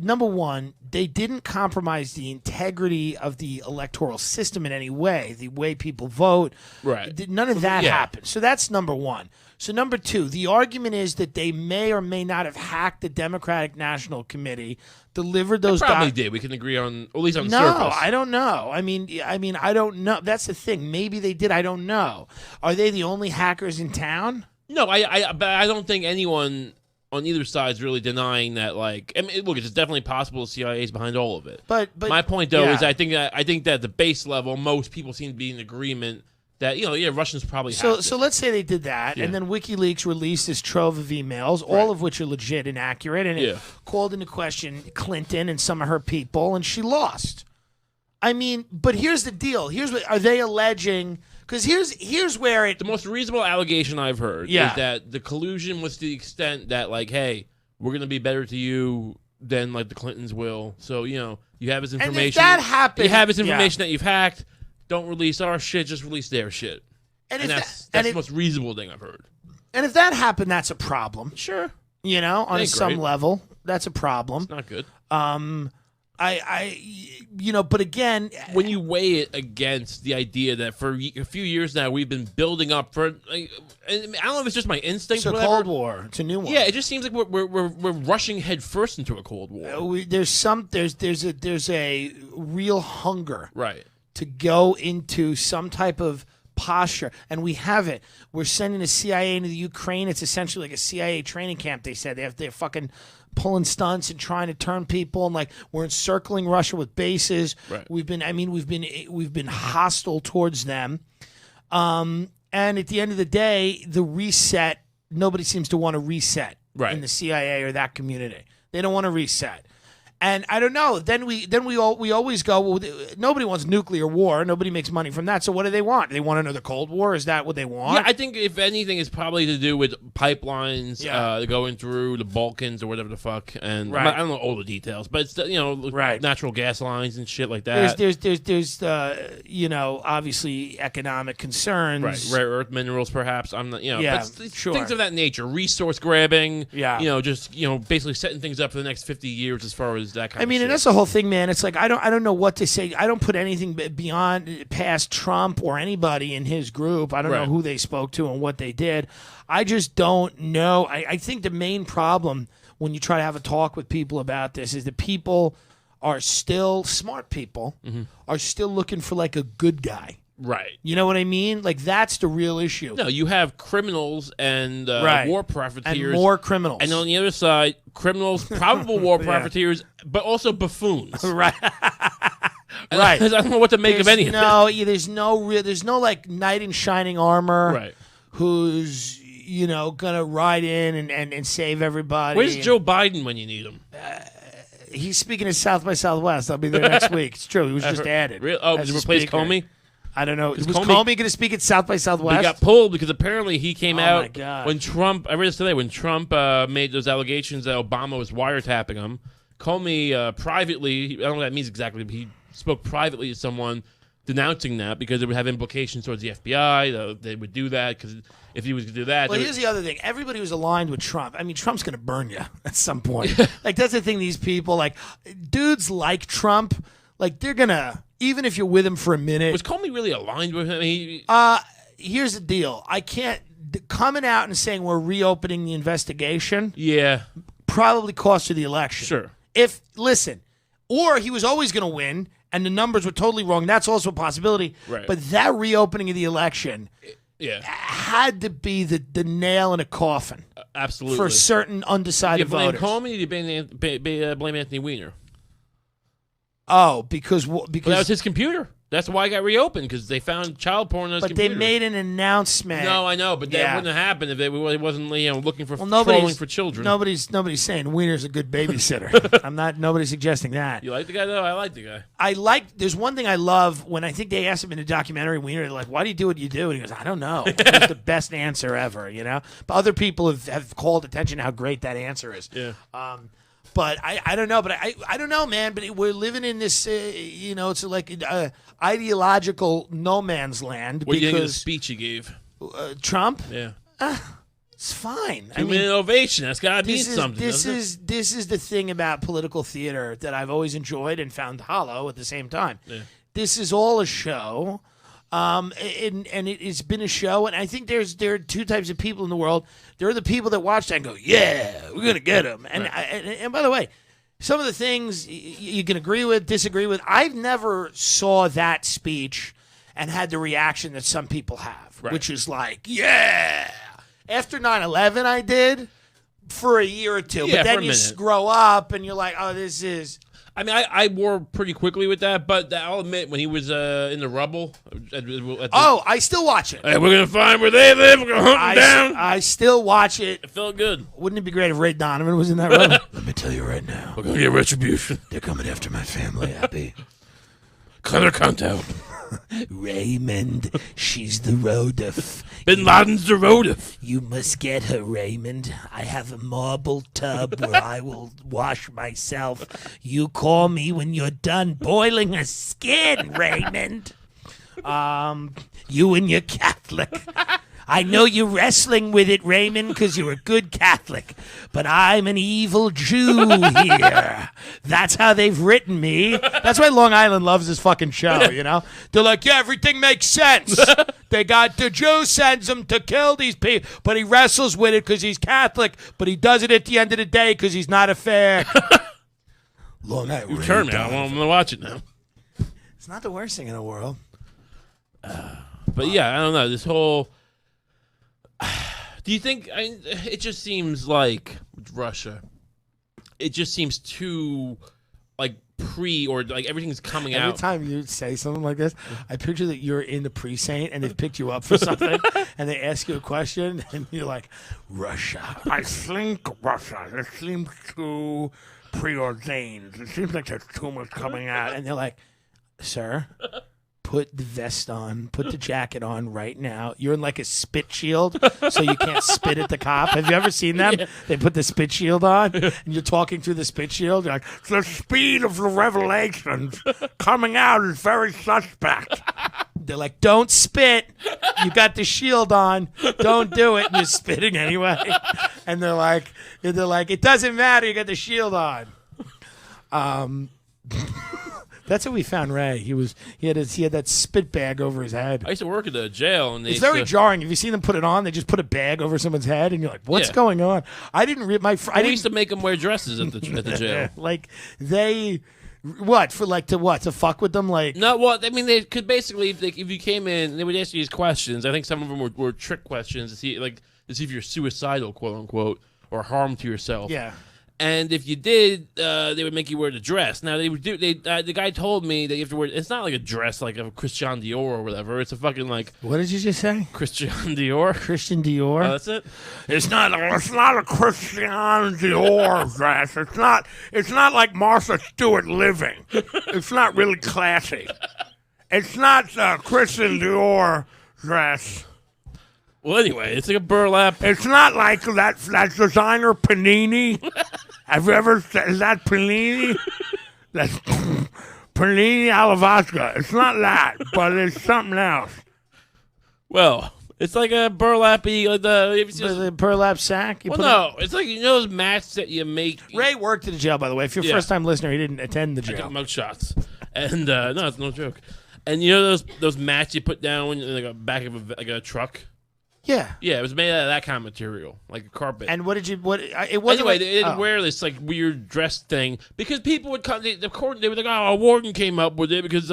number one, they didn't compromise the integrity of the electoral system in any way, the way people vote. Right. None of that happened. So that's number one. So number two, the argument is that they may or may not have hacked the Democratic National Committee, delivered those. They probably did. We can agree on, at least on the no, surface. No, I don't know. I mean, I don't know. That's the thing. Maybe they did. I don't know. Are they the only hackers in town? No, but I don't think anyone on either side is really denying that. Like, I mean, look, it's definitely possible the CIA is behind all of it. But my point though is, I think that at the base level, most people seem to be in agreement that Russians probably. So let's say they did that, and then WikiLeaks released this trove of emails, all of which are legit and accurate, and it called into question Clinton and some of her people, and she lost. I mean, but here's the deal. Here's what are they alleging? Because here's where the most reasonable allegation I've heard is that the collusion was to the extent that, like, hey, we're going to be better to you than like the Clintons will. So you have his information. And if that happened, you have his information that you've hacked. Don't release our shit. Just release their shit. And that's the most reasonable thing I've heard. And if that happened, that's a problem. Sure. On some level, that's a problem. It's not good. But again, when you weigh it against the idea that for a few years now we've been building up for, I don't know if it's just my instinct. It's a Cold War. It's a new one. Yeah, it just seems like we're rushing headfirst into a Cold War. There's a real hunger, right, to go into some type of posture, and we have it. We're sending the CIA into the Ukraine. It's essentially like a CIA training camp. They said they're fucking pulling stunts and trying to turn people, and like we're encircling Russia with bases. Right. We've been hostile towards them. And at the end of the day, the reset. Nobody seems to want to reset in the CIA or that community. They don't want to reset. And I don't know. Then we always go, well, nobody wants nuclear war. Nobody makes money from that. So what do they want? Do they want another Cold War? Is that what they want? Yeah, I think if anything, it's probably to do with pipelines going through the Balkans or whatever the fuck. And I don't know all the details, but it's natural gas lines and shit like that. There's obviously economic concerns. Right, rare earth minerals, perhaps. I'm not, sure. Things of that nature. Resource grabbing. Yeah. Basically setting things up for the next 50 years as far as that kind of shit. And that's the whole thing, man. It's like I don't know what to say. I don't put anything beyond past Trump or anybody in his group. I don't know who they spoke to and what they did. I just don't know. I think the main problem when you try to have a talk with people about this is that people are still smart people are still looking for like a good guy. Right. You know what I mean? Like, that's the real issue. No, you have criminals and war profiteers. And more criminals. And on the other side, criminals, probable war profiteers, but also buffoons. Right. Right. I don't know what to make of any of it. There's no like knight in shining armor who's, going to ride in and save everybody. Where's Joe Biden when you need him? He's speaking at South by Southwest. I'll be there next week. It's true. He was just added. Really? Oh, did he replace Comey? I don't know. Was Comey going to speak at South by Southwest? He got pulled because apparently he came out my God. when Trump. I read this today when Trump made those allegations that Obama was wiretapping him. Comey privately, I don't know what that means exactly, but he spoke privately to someone denouncing that because it would have implications towards the FBI. They would do that because if he was to do that. Well, here's the other thing. Everybody was aligned with Trump. I mean, Trump's going to burn you at some point. Like, that's the thing. These people, like, dudes like Trump, like, they're going to, even if you're with him for a minute. Was Comey really aligned with him? Here's the deal. I can't, coming out and saying we're reopening the investigation. Yeah. Probably cost you the election. Sure. Or he was always going to win and the numbers were totally wrong. That's also a possibility. Right. But that reopening of the election had to be the nail in a coffin. Absolutely. For certain undecided voters. Comey, or do you blame Anthony Weiner? Oh, because that was his computer. That's why it got reopened, because they found child porn on his computer. But they made an announcement. No, I know, but that wouldn't have happened if it wasn't looking for trolling for children. Nobody's saying Weiner's a good babysitter. Nobody's suggesting that. You like the guy though? I like the guy. There's one thing I love when I think they asked him in a documentary, Weiner, they're like, why do you do what you do? And he goes, I don't know. It was the best answer ever, But other people have called attention to how great that answer is. Yeah. But I don't know. But I don't know, man. But we're living in this, it's like ideological no man's land. What do you think of the speech he gave? Trump? Yeah. It's fine. 2-minute ovation. That's got to mean something. This is the thing about political theater that I've always enjoyed and found hollow at the same time. Yeah. This is all a show. And it's been a show, and I think there are two types of people in the world. There are the people that watch that and go, "Yeah, we're gonna get him." And and by the way, some of the things you can agree with, disagree with. I've never saw that speech and had the reaction that some people have, which is like, "Yeah." After 9/11, I did for a year or two, but then you grow up and you're like, "Oh, this is." I mean, I wore pretty quickly with that, but I'll admit, when he was in the rubble... I still watch it. Hey, we're going to find where they live. We're going to hunt them down. I still watch it. It felt good. Wouldn't it be great if Ray Donovan was in that rubble? Let me tell you right now. We're going to get retribution. They're coming after my family, Abby. Cut her cunt out. Raymond, she's the Rodef. Bin Laden's the Rodef. You must get her, Raymond. I have a marble tub where I will wash myself. You call me when you're done boiling her skin, Raymond. You and your Catholic. I know you're wrestling with it, Raymond, because you're a good Catholic, but I'm an evil Jew here. That's how they've written me. That's why Long Island loves this fucking show, you know? They're like, yeah, everything makes sense. The Jew sends him to kill these people, but he wrestles with it because he's Catholic, but he does it at the end of the day because he's not a fair. Long Island. You turned me. I'm going to watch it now. It's not the worst thing in the world. But yeah, I don't know. This whole... Do you think it just seems like Russia? It just seems too like or like everything's coming out. Every time you say something like this, I picture that you're in the precinct and they've picked you up for something and they ask you a question and you're like, Russia. I think Russia. It seems too preordained. It seems like there's too much coming out. And they're like, sir, put the vest on, put the jacket on right now. You're in like a spit shield, so you can't spit at the cop. Have you ever seen them? Yeah. They put the spit shield on, and you're talking through the spit shield. You're like, the speed of the revelations coming out is very suspect. They're like, don't spit. You got the shield on. Don't do it. And you're spitting anyway. And they're like, it doesn't matter. You got the shield on. That's how we found Ray. He had that spit bag over his head. I used to work at the jail, and it's very jarring. Have you seen them put it on? They just put a bag over someone's head, and you're like, "What's going on?" I didn't read my. We used to make them wear dresses at the jail. Like they, what for? Like to fuck with them? Like no, well, I mean, they could basically if you came in, they would ask you these questions. I think some of them were trick questions to see if you're suicidal, quote unquote, or harm to yourself. Yeah. And if you did, they would make you wear the dress. Now they would do. The guy told me that you have to wear. It's not like a dress like a Christian Dior or whatever. It's a fucking like. What did you just say? Christian Dior. Christian Dior. Oh, that's it. It's not a Christian Dior dress. It's not like Martha Stewart living. It's not really classy. It's not a Christian Dior dress. Well, anyway, it's like a burlap. It's not like that designer Panini. Have you ever? Is that Panini? That's Panini Alavasca. It's not that, but it's something else. Well, it's like a burlappy, like the burlap sack. It's like those mats that you make. Ray worked at the jail, by the way. If you're a first-time listener, he didn't attend the jail. I took mug shots, and no, it's no joke. And you know those mats you put down in like a back of a truck. Yeah. Yeah, it was made out of that kind of material, like a carpet. And what? It wasn't. Anyway, they didn't wear this like weird dress thing because people would come. They were like, "Oh, a warden came up with it because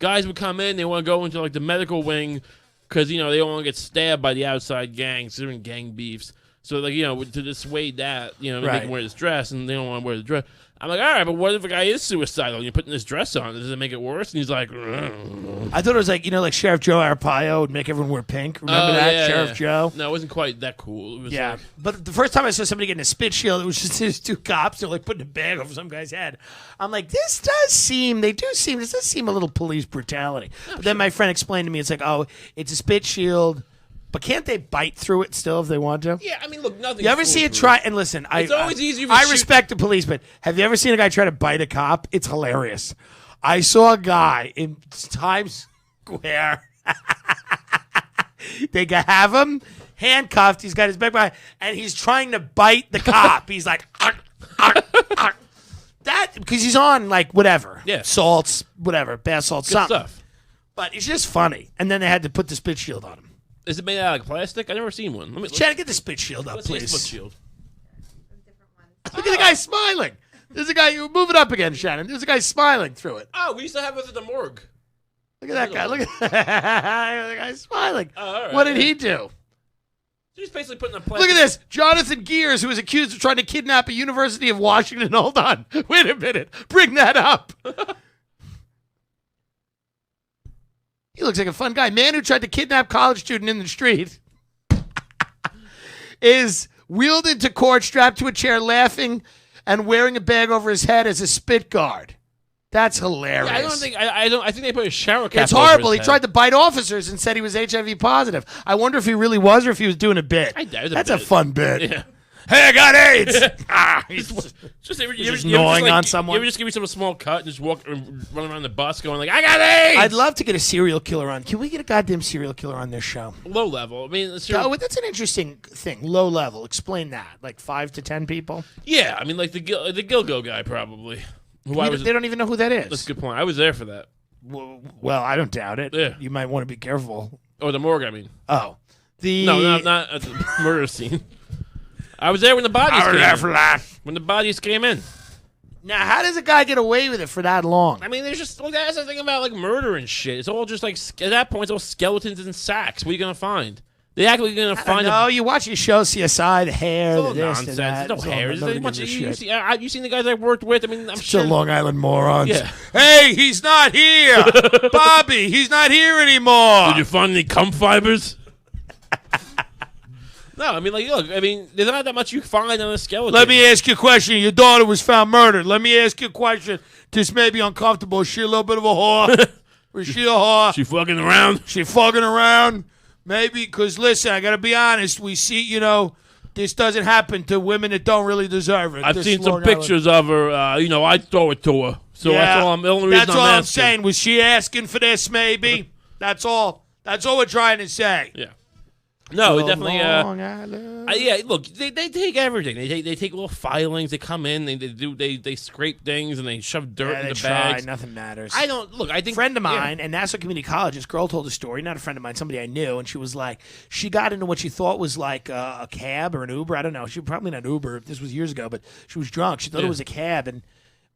guys would come in. They want to go into like the medical wing because they don't want to get stabbed by the outside gangs. They're in gang beefs. So like to dissuade that, they make them wear this dress, and they don't want to wear the dress. I'm like, all right, but what if a guy is suicidal and you're putting this dress on? Does it make it worse? And he's like, I thought it was like, like Sheriff Joe Arpaio would make everyone wear pink. Remember that? Yeah, Sheriff Joe? No, it wasn't quite that cool. It was like, but the first time I saw somebody getting a spit shield, it was just these two cops. They're like putting a bag over some guy's head. I'm like, this does seem a little police brutality. But then my friend explained to me, it's like, oh, it's a spit shield. But can't they bite through it still if they want to? Yeah, I mean, look, nothing. You ever see it try? And listen, it's always easier. I respect the police, but have you ever seen a guy try to bite a cop? It's hilarious. I saw a guy in Times Square. They have him handcuffed. He's got his back behind, and he's trying to bite the cop. He's like, ark, ark, ark. That because he's on like whatever, salts, whatever, bath salts, Good something. stuff. But it's just funny. And then they had to put the spit shield on him. Is it made out of like plastic? I never seen one. Shannon, get the spit shield up, let's see a please. spit shield. Look at the guy smiling. There's a guy. You move it up again, Shannon. There's a guy smiling through it. Oh, we used to have it at the morgue. Look at that guy. Look at the guy smiling. All right. What did he do? He's basically putting a plastic. Look at this. Jonathan Gears, who was accused of trying to kidnap a University of Washington. Hold on. Wait a minute. Bring that up. He looks like a fun guy. Man who tried to kidnap college student in the street is wheeled into court, strapped to a chair, laughing and wearing a bag over his head as a spit guard. That's hilarious. Yeah, I think they put a shower cap. It's horrible. Over He his tried head. to bite officers and said he was HIV positive. I wonder if he really was or if he was doing a bit. I doubt it. That's a fun bit. Yeah. Hey, I got AIDS. Just gnawing on someone. You ever just give yourself a small cut and just walk and run around the bus going like, I got AIDS? I'd love to get a serial killer on. Can we get a goddamn serial killer on this show? Low level. I mean, That's an interesting thing. Low level. Explain that. Like 5 to 10 people? yeah. I mean, like the Gilgo guy probably. They don't even know who that is. That's a good point. I was there for that. Well, I don't doubt it. Yeah. You might want to be careful. Oh, the morgue. I mean, No, not at the murder scene. I was there when the bodies came in. that. When the bodies came in. Now, how does a guy get away with it for that long? I mean, there's just that's the thing about like murder and shit. It's all just like at that point, it's all skeletons in sacks. What are you gonna find? They act like you're gonna find. No, you watch your show, CSI, the hair, It's the all this, nonsense. the that. There's no hair. Nobody There's gives a you shit. you seen the guys I worked with? I mean, I'm Such sure. a Long Island morons. Yeah. Hey, he's not here. Bobby, he's not here anymore. Did you find any cum fibers? No, I mean, like, look, I mean, there's not that much you find on a skeleton. Let me ask you a question. Your daughter was found murdered. Let me ask you a question. This may be uncomfortable. Is she a little bit of a whore? Was she a whore? She fucking around? She fucking around? Maybe, because listen, I got to be honest. We see, this doesn't happen to women that don't really deserve it. I've This seen some Long Island- pictures of her. I'd throw it to her. So Yeah, that's all the only reason that's all I'm asking. saying. Was she asking for this, maybe? That's all. That's all we're trying to say. Yeah. No, it definitely. Long Island. Yeah, look, they take everything. They take little filings. They come in. They scrape things and they shove dirt Yeah, they into try. bags. Nothing matters. I don't look. I think friend of mine in Nassau Community College, this girl told a story, not a friend of mine, somebody I knew, and she was like, she got into what she thought was like a cab or an Uber. I don't know. She probably not Uber. This was years ago, but she was drunk. She thought it was a cab, and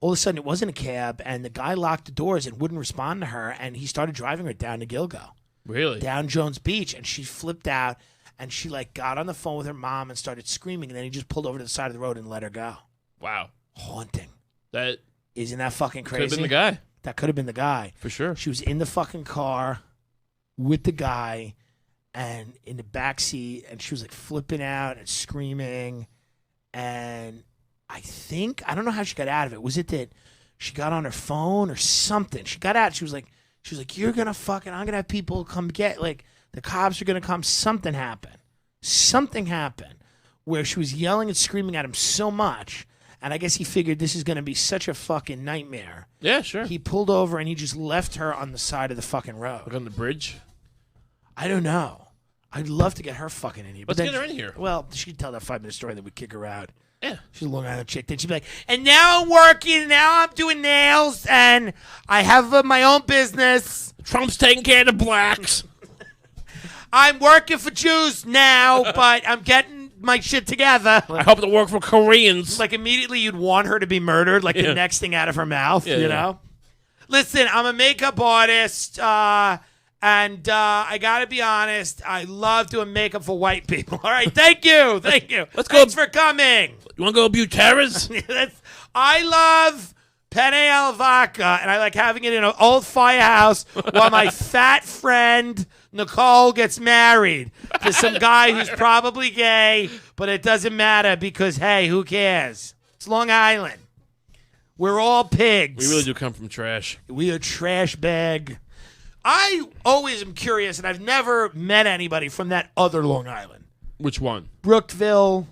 all of a sudden it wasn't a cab, and the guy locked the doors and wouldn't respond to her, and he started driving her down to Gilgo. Really? Down Jones Beach, and she flipped out, and she like got on the phone with her mom and started screaming, and then he just pulled over to the side of the road and let her go. Wow. Haunting. That Isn't that fucking crazy? could have been the guy. That could have been the guy. For sure. She was in the fucking car with the guy and in the back seat, and she was like flipping out and screaming. And I don't know how she got out of it. Was it that she got on her phone or something? She got out. She was like, I'm going to have people come get, like, the cops are going to come. Something happened where she was yelling and screaming at him so much. And I guess he figured this is going to be such a fucking nightmare. Yeah, sure. He pulled over and he just left her on the side of the fucking road. Like on the bridge. I don't know. I'd love to get her fucking in here. Let's get her in here. Well, she'd tell that 5-minute story that we'd kick her out. Yeah. She's a Long Island chick. Then she'd be like, and now I'm working, now I'm doing nails, and I have my own business. Trump's taking care of the blacks. I'm working for Jews now, but I'm getting my shit together. I hope to work for Koreans. Like immediately you'd want her to be murdered, like the next thing out of her mouth, you know? Listen, I'm a makeup artist, and I got to be honest, I love doing makeup for white people. All right, thank you. Let's go. Thanks for coming. You want to go Buteras? I love penne al vodka, and I like having it in an old firehouse while my fat friend Nicole gets married to some guy who's probably gay, but it doesn't matter because, hey, who cares? It's Long Island. We're all pigs. We really do come from trash. We a trash bag. I always am curious, and I've never met anybody from that other Long Island. Which one? Brookville.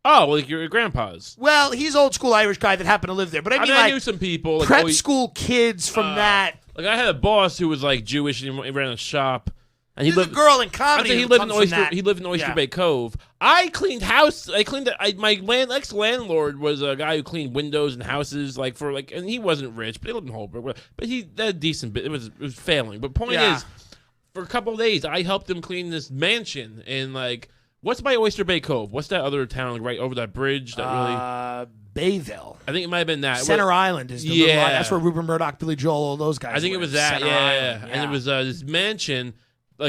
Oh, like your grandpa's. Well, he's old school Irish guy that happened to live there. But I mean, I like, knew some people. Like, prep school kids from that. Like I had a boss who was like Jewish and he ran a shop. And he There's lived a girl in comedy. He who lived in comes from Oyster. that. He lived in Oyster Yeah. Bay Cove. I cleaned house. My ex landlord was a guy who cleaned windows and houses, and he wasn't rich, but he lived in Holbrook. But he had a decent bit. It was failing. But point is, for a couple of days, I helped him clean this mansion in what's by Oyster Bay Cove? What's that other town right over that bridge? That Bayville. I think it might have been that. Center Island is the little island. That's where Rupert Murdoch, Billy Joel, all those guys. I think live. it was that. Center Yeah. Island. And it was this mansion.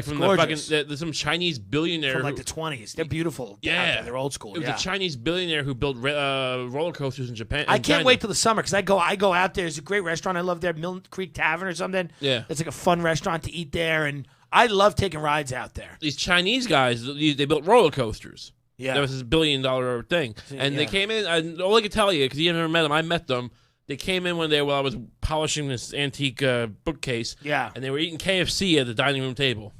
From gorgeous. there's some Chinese billionaire From the 20s. They're beautiful. Yeah, they're old school. It was a Chinese billionaire who built roller coasters in Japan. I can't wait till the summer because I go out there. There's a great restaurant I love there, Milton Creek Tavern or something. Yeah, it's like a fun restaurant to eat there, and I love taking rides out there. These Chinese guys, they built roller coasters. Yeah, that was this $1 billion thing, and they came in. All I can tell you, because you never met them, I met them. They came in one day while I was polishing this antique bookcase. Yeah, and they were eating KFC at the dining room table.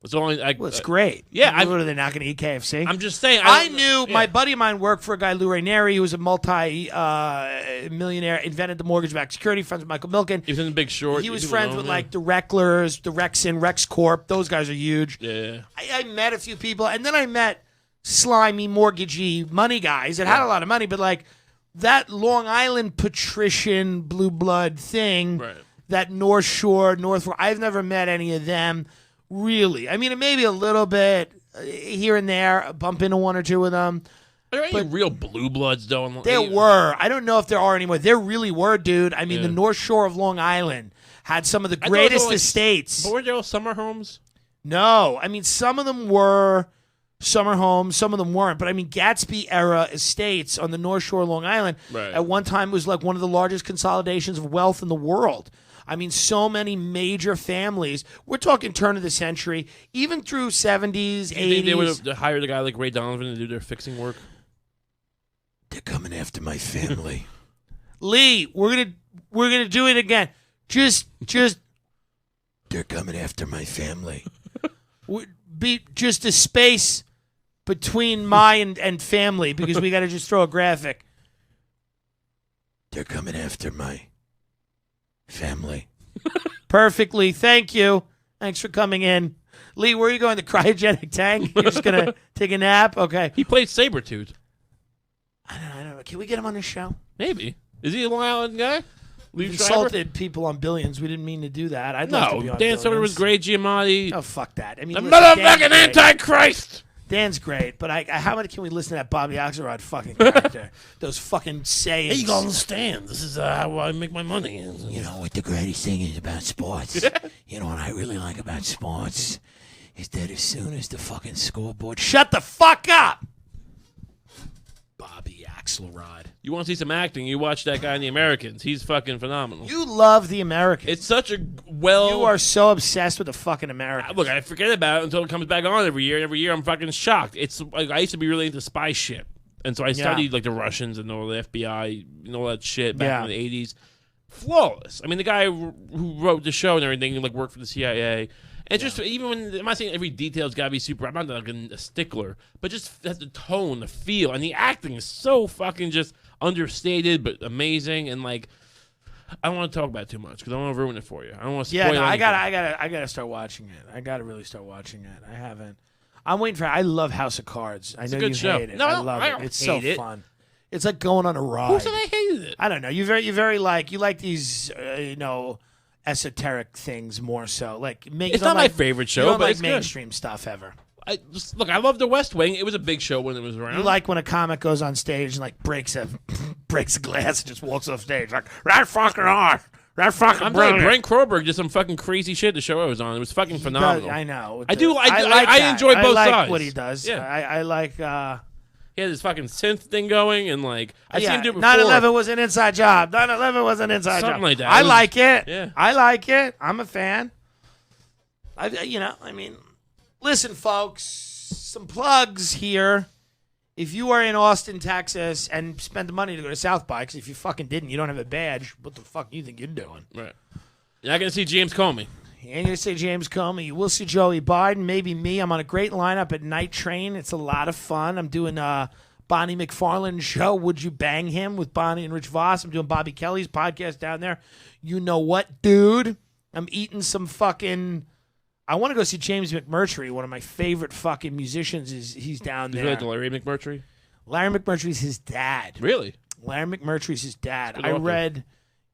It's only well, it's great. Yeah, what are they not going to eat KFC? I'm just saying. I knew my buddy of mine worked for a guy, Lou Ranieri, who was a multi-millionaire, invented the mortgage-backed security. Friends with Michael Milken. He was in The Big Short. He was friends with the Recklers, the Rexon, Rex Corp. Those guys are huge. Yeah. I met a few people, and then I met slimy, mortgagey money guys that had a lot of money, but that Long Island patrician blue blood thing, that North Shore, I've never met any of them. Really, I mean, maybe a little bit here and there, bump into one or two of them. Are there any real blue bloods though? There were. I don't know if there are anymore. There really were, dude. I mean, the North Shore of Long Island had some of the greatest estates. But were there all summer homes? No, I mean, some of them were summer homes, some of them weren't. But I mean, Gatsby era estates on the North Shore of Long Island at one time was like one of the largest consolidations of wealth in the world. I mean, so many major families. We're talking turn of the century, even through 70s, 80s. You think they would have hired a guy like Ray Donovan to do their fixing work? They're coming after my family. Lee, we're gonna do it again. Just. They're coming after my family. Be just a space between my and family because we got to just throw a graphic. They're coming after my family. Perfectly. Thank you. Thanks for coming in. Lee, where are you going? The cryogenic tank? You're just going to take a nap? Okay. He played Sabretooth. I don't know. Can we get him on the show? Maybe. Is he a Long Island guy? We insulted people on Billions. We didn't mean to do that. I'd love to be on Dan Soder was great. Giamatti. Oh, fuck that. I mean, the motherfucking Antichrist. Dan's great, but how much can we listen to that Bobby Axelrod fucking character? Those fucking sayings. Hey, you gotta understand. This is how I make my money. You know what the greatest thing is about sports? You know what I really like about sports? Is that as soon as the fucking scoreboard... Shut the fuck up! Bobby Axelrod. You want to see some acting, you watch that guy in The Americans. He's fucking phenomenal. You love The Americans. It's such a You are so obsessed with the fucking Americans. Look, I forget about it until it comes back on every year. And every year I'm fucking shocked. It's like I used to be really into spy shit. And so I studied the Russians and all the FBI and all that shit back in the 80s. Flawless. I mean, the guy who wrote the show and everything worked for the CIA. And just even when I'm not saying every detail's got to be super. I'm not like a stickler, but just the tone, the feel, and the acting is so fucking just understated but amazing. And I don't want to talk about it too much because I don't want to ruin it for you. I don't want to spoil anything. I gotta start watching it. I gotta really start watching it. I haven't. I'm waiting for it. I love House of Cards. I know you hate it. No, I love it. It's so fun. It's like going on a ride. Who said I hated it? I don't know. You like these esoteric things more so. It's not my favorite show, you don't but like it's mainstream stuff ever. I love The West Wing. It was a big show when it was around. You like when a comic goes on stage and breaks a glass and just walks off stage that fucking art. That fucking I'm brilliant. Brent Kroberg did some fucking crazy shit the show I was on. It was fucking phenomenal. I know. I enjoy both sides. I like sides. what he does. Yeah. I like. He had this fucking synth thing going, and I seen him do it before. 9/11 was an inside job. 9/11 was an inside job. Something like that. I like it. Yeah. I like it. I'm a fan. Listen, folks, some plugs here. If you are in Austin, Texas, and spent the money to go to South by, because if you fucking didn't, you don't have a badge, what the fuck do you think you're doing? Right. You're not going to see James Comey. You ain't going to see James Comey. You will see Joey Biden, maybe me. I'm on a great lineup at Night Train. It's a lot of fun. I'm doing Bonnie McFarlane's show, Would You Bang Him, with Bonnie and Rich Voss. I'm doing Bobby Kelly's podcast down there. You know what, dude? I'm eating some fucking I want to go see James McMurtry, one of my favorite fucking musicians. He's down there. You Larry McMurtry? Larry McMurtry's his dad. Really? Larry McMurtry's his dad. I read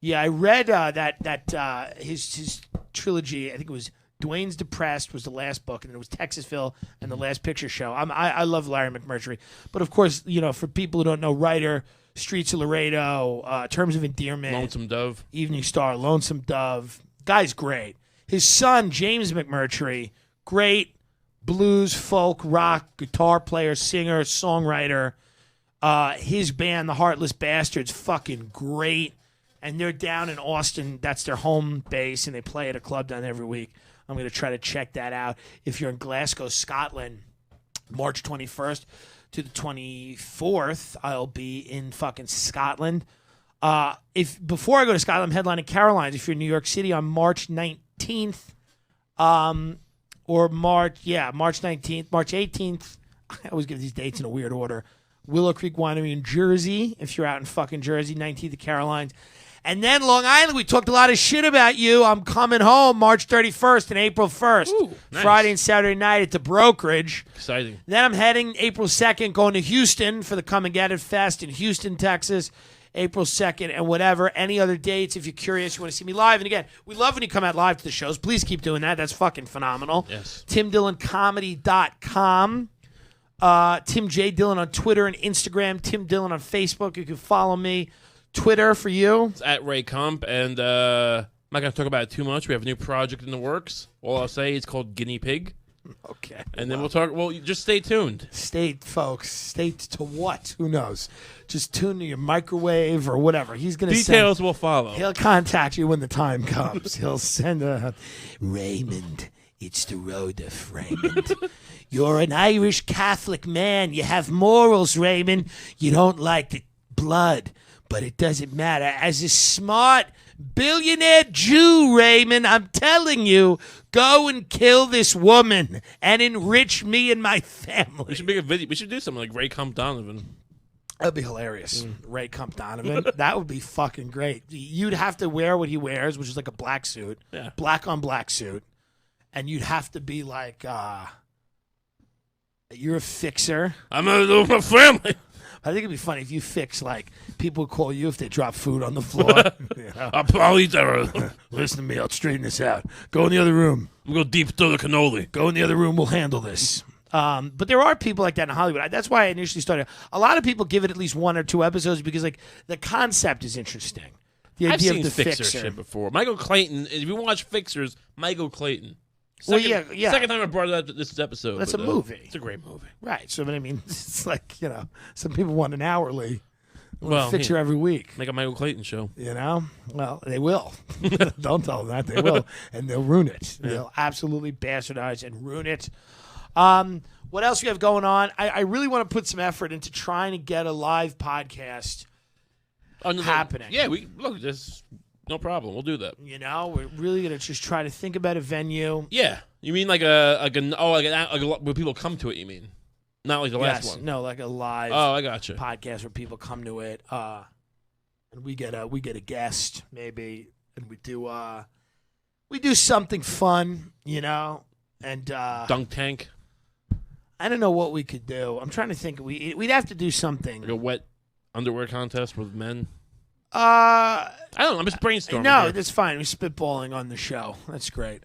that his trilogy. I think it was Dwayne's Depressed was the last book, and then it was Texasville and the Last Picture Show. I love Larry McMurtry, but of course, for people who don't know, writer, Streets of Laredo, Terms of Endearment, Lonesome Dove, Evening Star, Lonesome Dove. Guy's great. His son James McMurtry, great blues, folk, rock, guitar player, singer, songwriter. His band, the Heartless Bastards, fucking great. And they're down in Austin. That's their home base, and they play at a club down there every week. I'm going to try to check that out. If you're in Glasgow, Scotland, March 21st to the 24th, I'll be in fucking Scotland. Before I go to Scotland, I'm headlining Carolines. If you're in New York City on March 19th, or March 19th, March 18th. I always give these dates in a weird order. Willow Creek Winery in Jersey, if you're out in fucking Jersey, 19th of Carolines. And then Long Island, we talked a lot of shit about you. I'm coming home March 31st and April 1st. Ooh, nice. Friday and Saturday night at the Brokerage. Exciting. Then I'm heading April 2nd, going to Houston for the Come and Get It Fest in Houston, Texas. April 2nd and whatever. Any other dates, if you're curious, you want to see me live. And again, we love when you come out live to the shows. Please keep doing that. That's fucking phenomenal. Yes. TimDillonComedy.com. Tim J. Dillon on Twitter and Instagram. Tim Dillon on Facebook. You can follow me. Twitter for you. It's at Ray Kump, and I'm not going to talk about it too much. We have a new project in the works. All I'll say is called Guinea Pig. Okay. And then we'll talk. Well, just stay tuned. Stay, folks. Stay to what? Who knows? Just tune to your microwave or whatever. He's going to Details will follow. He'll contact you when the time comes. He'll send Raymond. It's the road of Raymond. You're an Irish Catholic man. You have morals, Raymond. You don't like the blood, but it doesn't matter. As a smart billionaire Jew, Raymond, I'm telling you, go and kill this woman and enrich me and my family. We should make a video. We should do something like Ray Kump Donovan. That'd be hilarious. Ray Kump Donovan. That would be fucking great. You'd have to wear what he wears, which is like a black suit. Yeah. Black on black suit. And you'd have to be like, you're a fixer. I'm going to do my family. I think it'd be funny if you fix, like, people call you if they drop food on the floor. I'll eat that. Listen to me. I'll straighten this out. Go in the other room. We'll go deep through the cannoli. Go in the other room. We'll handle this. But there are people like that in Hollywood. That's why I initially started. A lot of people give it at least 1 or 2 episodes because, like, the concept is interesting. The idea I've seen of the Fixer shit before. Michael Clayton. If you watch Fixers, Michael Clayton. Yeah. Second time I brought it up this episode. That's a movie. It's a great movie. Right. So, but I mean, it's like, some people want an hourly Well, Fixer every week. Make a Michael Clayton show. Well, they will. Don't tell them that. They will. And they'll ruin it. Yeah. They'll absolutely bastardize and ruin it. What else we have going on? I really want to put some effort into trying to get a live podcast happening. Yeah, there's no problem. We'll do that. We're really gonna just try to think about a venue. Yeah, you mean like where people come to it? You mean not like the last one? No, like a live. Oh, I gotcha. Podcast where people come to it, and we get a guest maybe, and we do something fun, and dunk tank. I don't know what we could do. I'm trying to think. We'd have to do something. Like a wet underwear contest with men. I don't know. I'm just brainstorming. No, here. that's fine. We're spitballing on the show. That's great.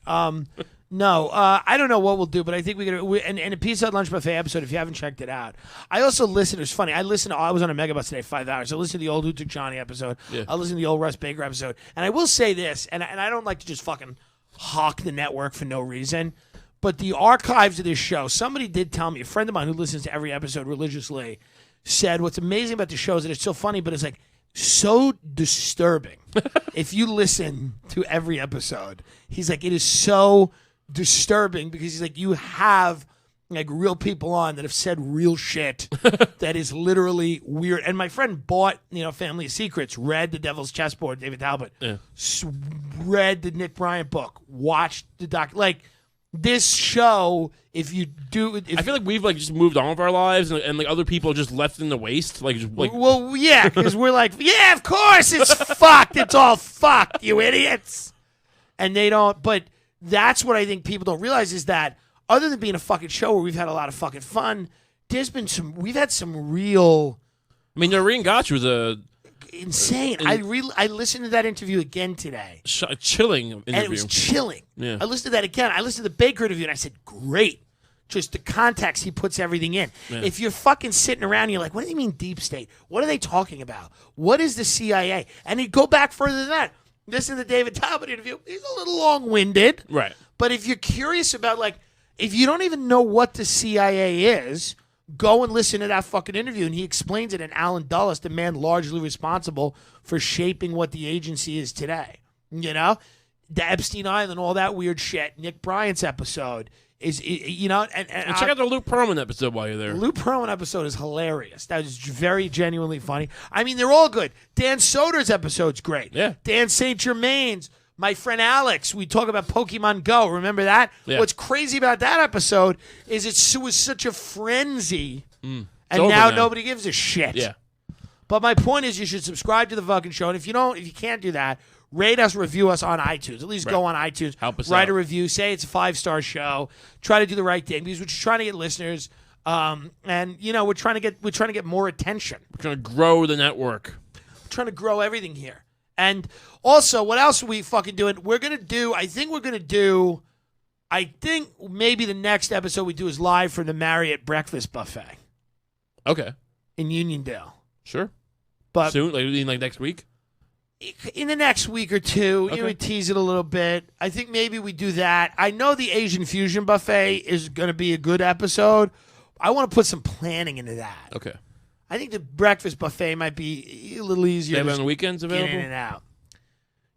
No, I don't know what we'll do, but I think we're going to... And a Pizza Hut Lunch Buffet episode, if you haven't checked it out. I also listen... It's funny. I was on a Megabus today, 5 hours. I listened to the old Who Took Johnny episode. Yeah. I listened to the old Russ Baker episode. And I will say this, and I don't like to just fucking hawk the network for no reason, but the archives of this show, somebody did tell me, a friend of mine who listens to every episode religiously, said what's amazing about the show is that it's so funny, but it's like so disturbing. If you listen to every episode, he's like, it is so disturbing because he's like, you have like real people on that have said real shit that is literally weird. And my friend bought, Family of Secrets, read The Devil's Chessboard, David Talbot, read the Nick Bryant book, watched the doc. Like, this show, if you do... I feel like we've like just moved on with our lives and like other people are just left in the waste. Well, yeah, because we're like, yeah, of course it's fucked. It's all fucked, you idiots. And they don't... But that's what I think people don't realize is that other than being a fucking show where we've had a lot of fucking fun, we've had some real. I mean, Noreen Gotch was insane. I listened to that interview again today. Chilling interview. And it was chilling. Yeah. I listened to that again. I listened to the Baker interview and I said, great. Just the context he puts everything in. Yeah. If you're fucking sitting around and you're like, what do they mean deep state? What are they talking about? What is the CIA? And you go back further than that. Listen to the David Talbot interview. He's a little long-winded. Right. But if you're curious about, like, if you don't even know what the CIA is, go and listen to that fucking interview. And he explains it in Alan Dulles, the man largely responsible for shaping what the agency is today. You know? The Epstein Island, all that weird shit. Nick Bryant's episode is, you know, and check out the Luke Perlman episode while you're there. The Luke Perlman episode is hilarious. That is very genuinely funny. I mean, they're all good. Dan Soder's episode's great. Yeah. Dan St. Germain's, my friend Alex, we talk about Pokemon Go. Remember that? Yeah. What's crazy about that episode is it was such a frenzy, and over now now. nobody gives a shit. Yeah. But my point is, you should subscribe to the fucking show, and if you can't do that, rate us, review us on iTunes. At least go on iTunes. Help us write out. a review. Say it's a 5-star show. Try to do the right thing because we're just trying to get listeners. And you know we're trying to get more attention. We're trying to grow the network. We're trying to grow everything here. And also, what else are we fucking doing? I think maybe the next episode we do is live from the Marriott Breakfast Buffet Okay. in Uniondale. Sure. But Soon? Like next week? in the next week or two, Okay. we tease it a little bit. I think maybe we do that. I know the Asian Fusion Buffet is going to be a good episode. I want to put some planning into that. Okay. I think the breakfast buffet might be a little easier. They have it to on the weekends get available? in and out.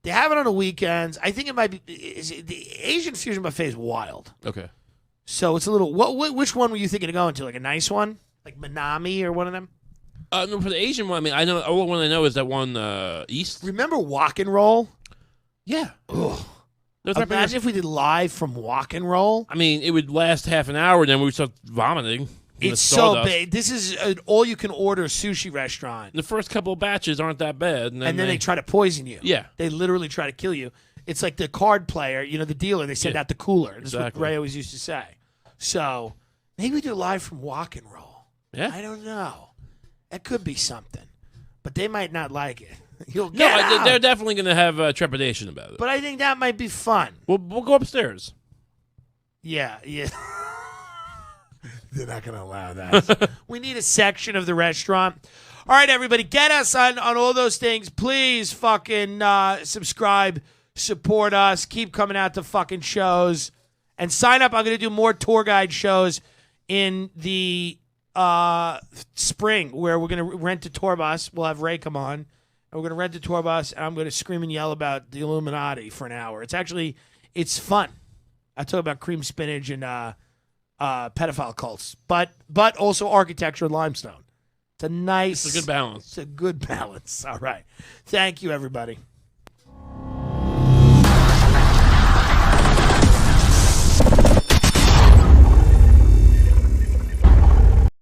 They have it on the weekends. I think it might be the Asian Fusion Buffet is wild. Okay. So it's a little. Which one were you thinking of going to? Like a nice one, like Minami or one of them? No, for the Asian one, I mean, I know all one I know is that one East. Remember Walk and Roll? Yeah. Ugh. Imagine if we did live from Walk and Roll. I mean, it would last half an hour, and then we would start vomiting. from the It's so sawdust. big. This is an all-you-can-order sushi restaurant. The first couple of batches aren't that bad, and then, They try to poison you. Yeah. They literally try to kill you. It's like the card player, the dealer, they send out the cooler. That's Exactly. what Ray always used to say. So maybe we do live from Walk and Roll. Yeah. I don't know. That could be something. But they might not like it. You'll No, get out. they're definitely going to have trepidation about it. But I think that might be fun. We'll go upstairs. Yeah. They're not going to allow that. We need a section of the restaurant. All right, everybody, get us on all those things. Please fucking subscribe, support us, keep coming out to fucking shows, and sign up. I'm going to do more tour guide shows in the spring where we're going to rent a tour bus. We'll have Ray come on, and we're going to rent a tour bus, and I'm going to scream and yell about the Illuminati for an hour. It's fun. I talk about cream spinach and pedophile cults, but also architecture and limestone. It's a good balance. It's a good balance. All right. Thank you, everybody.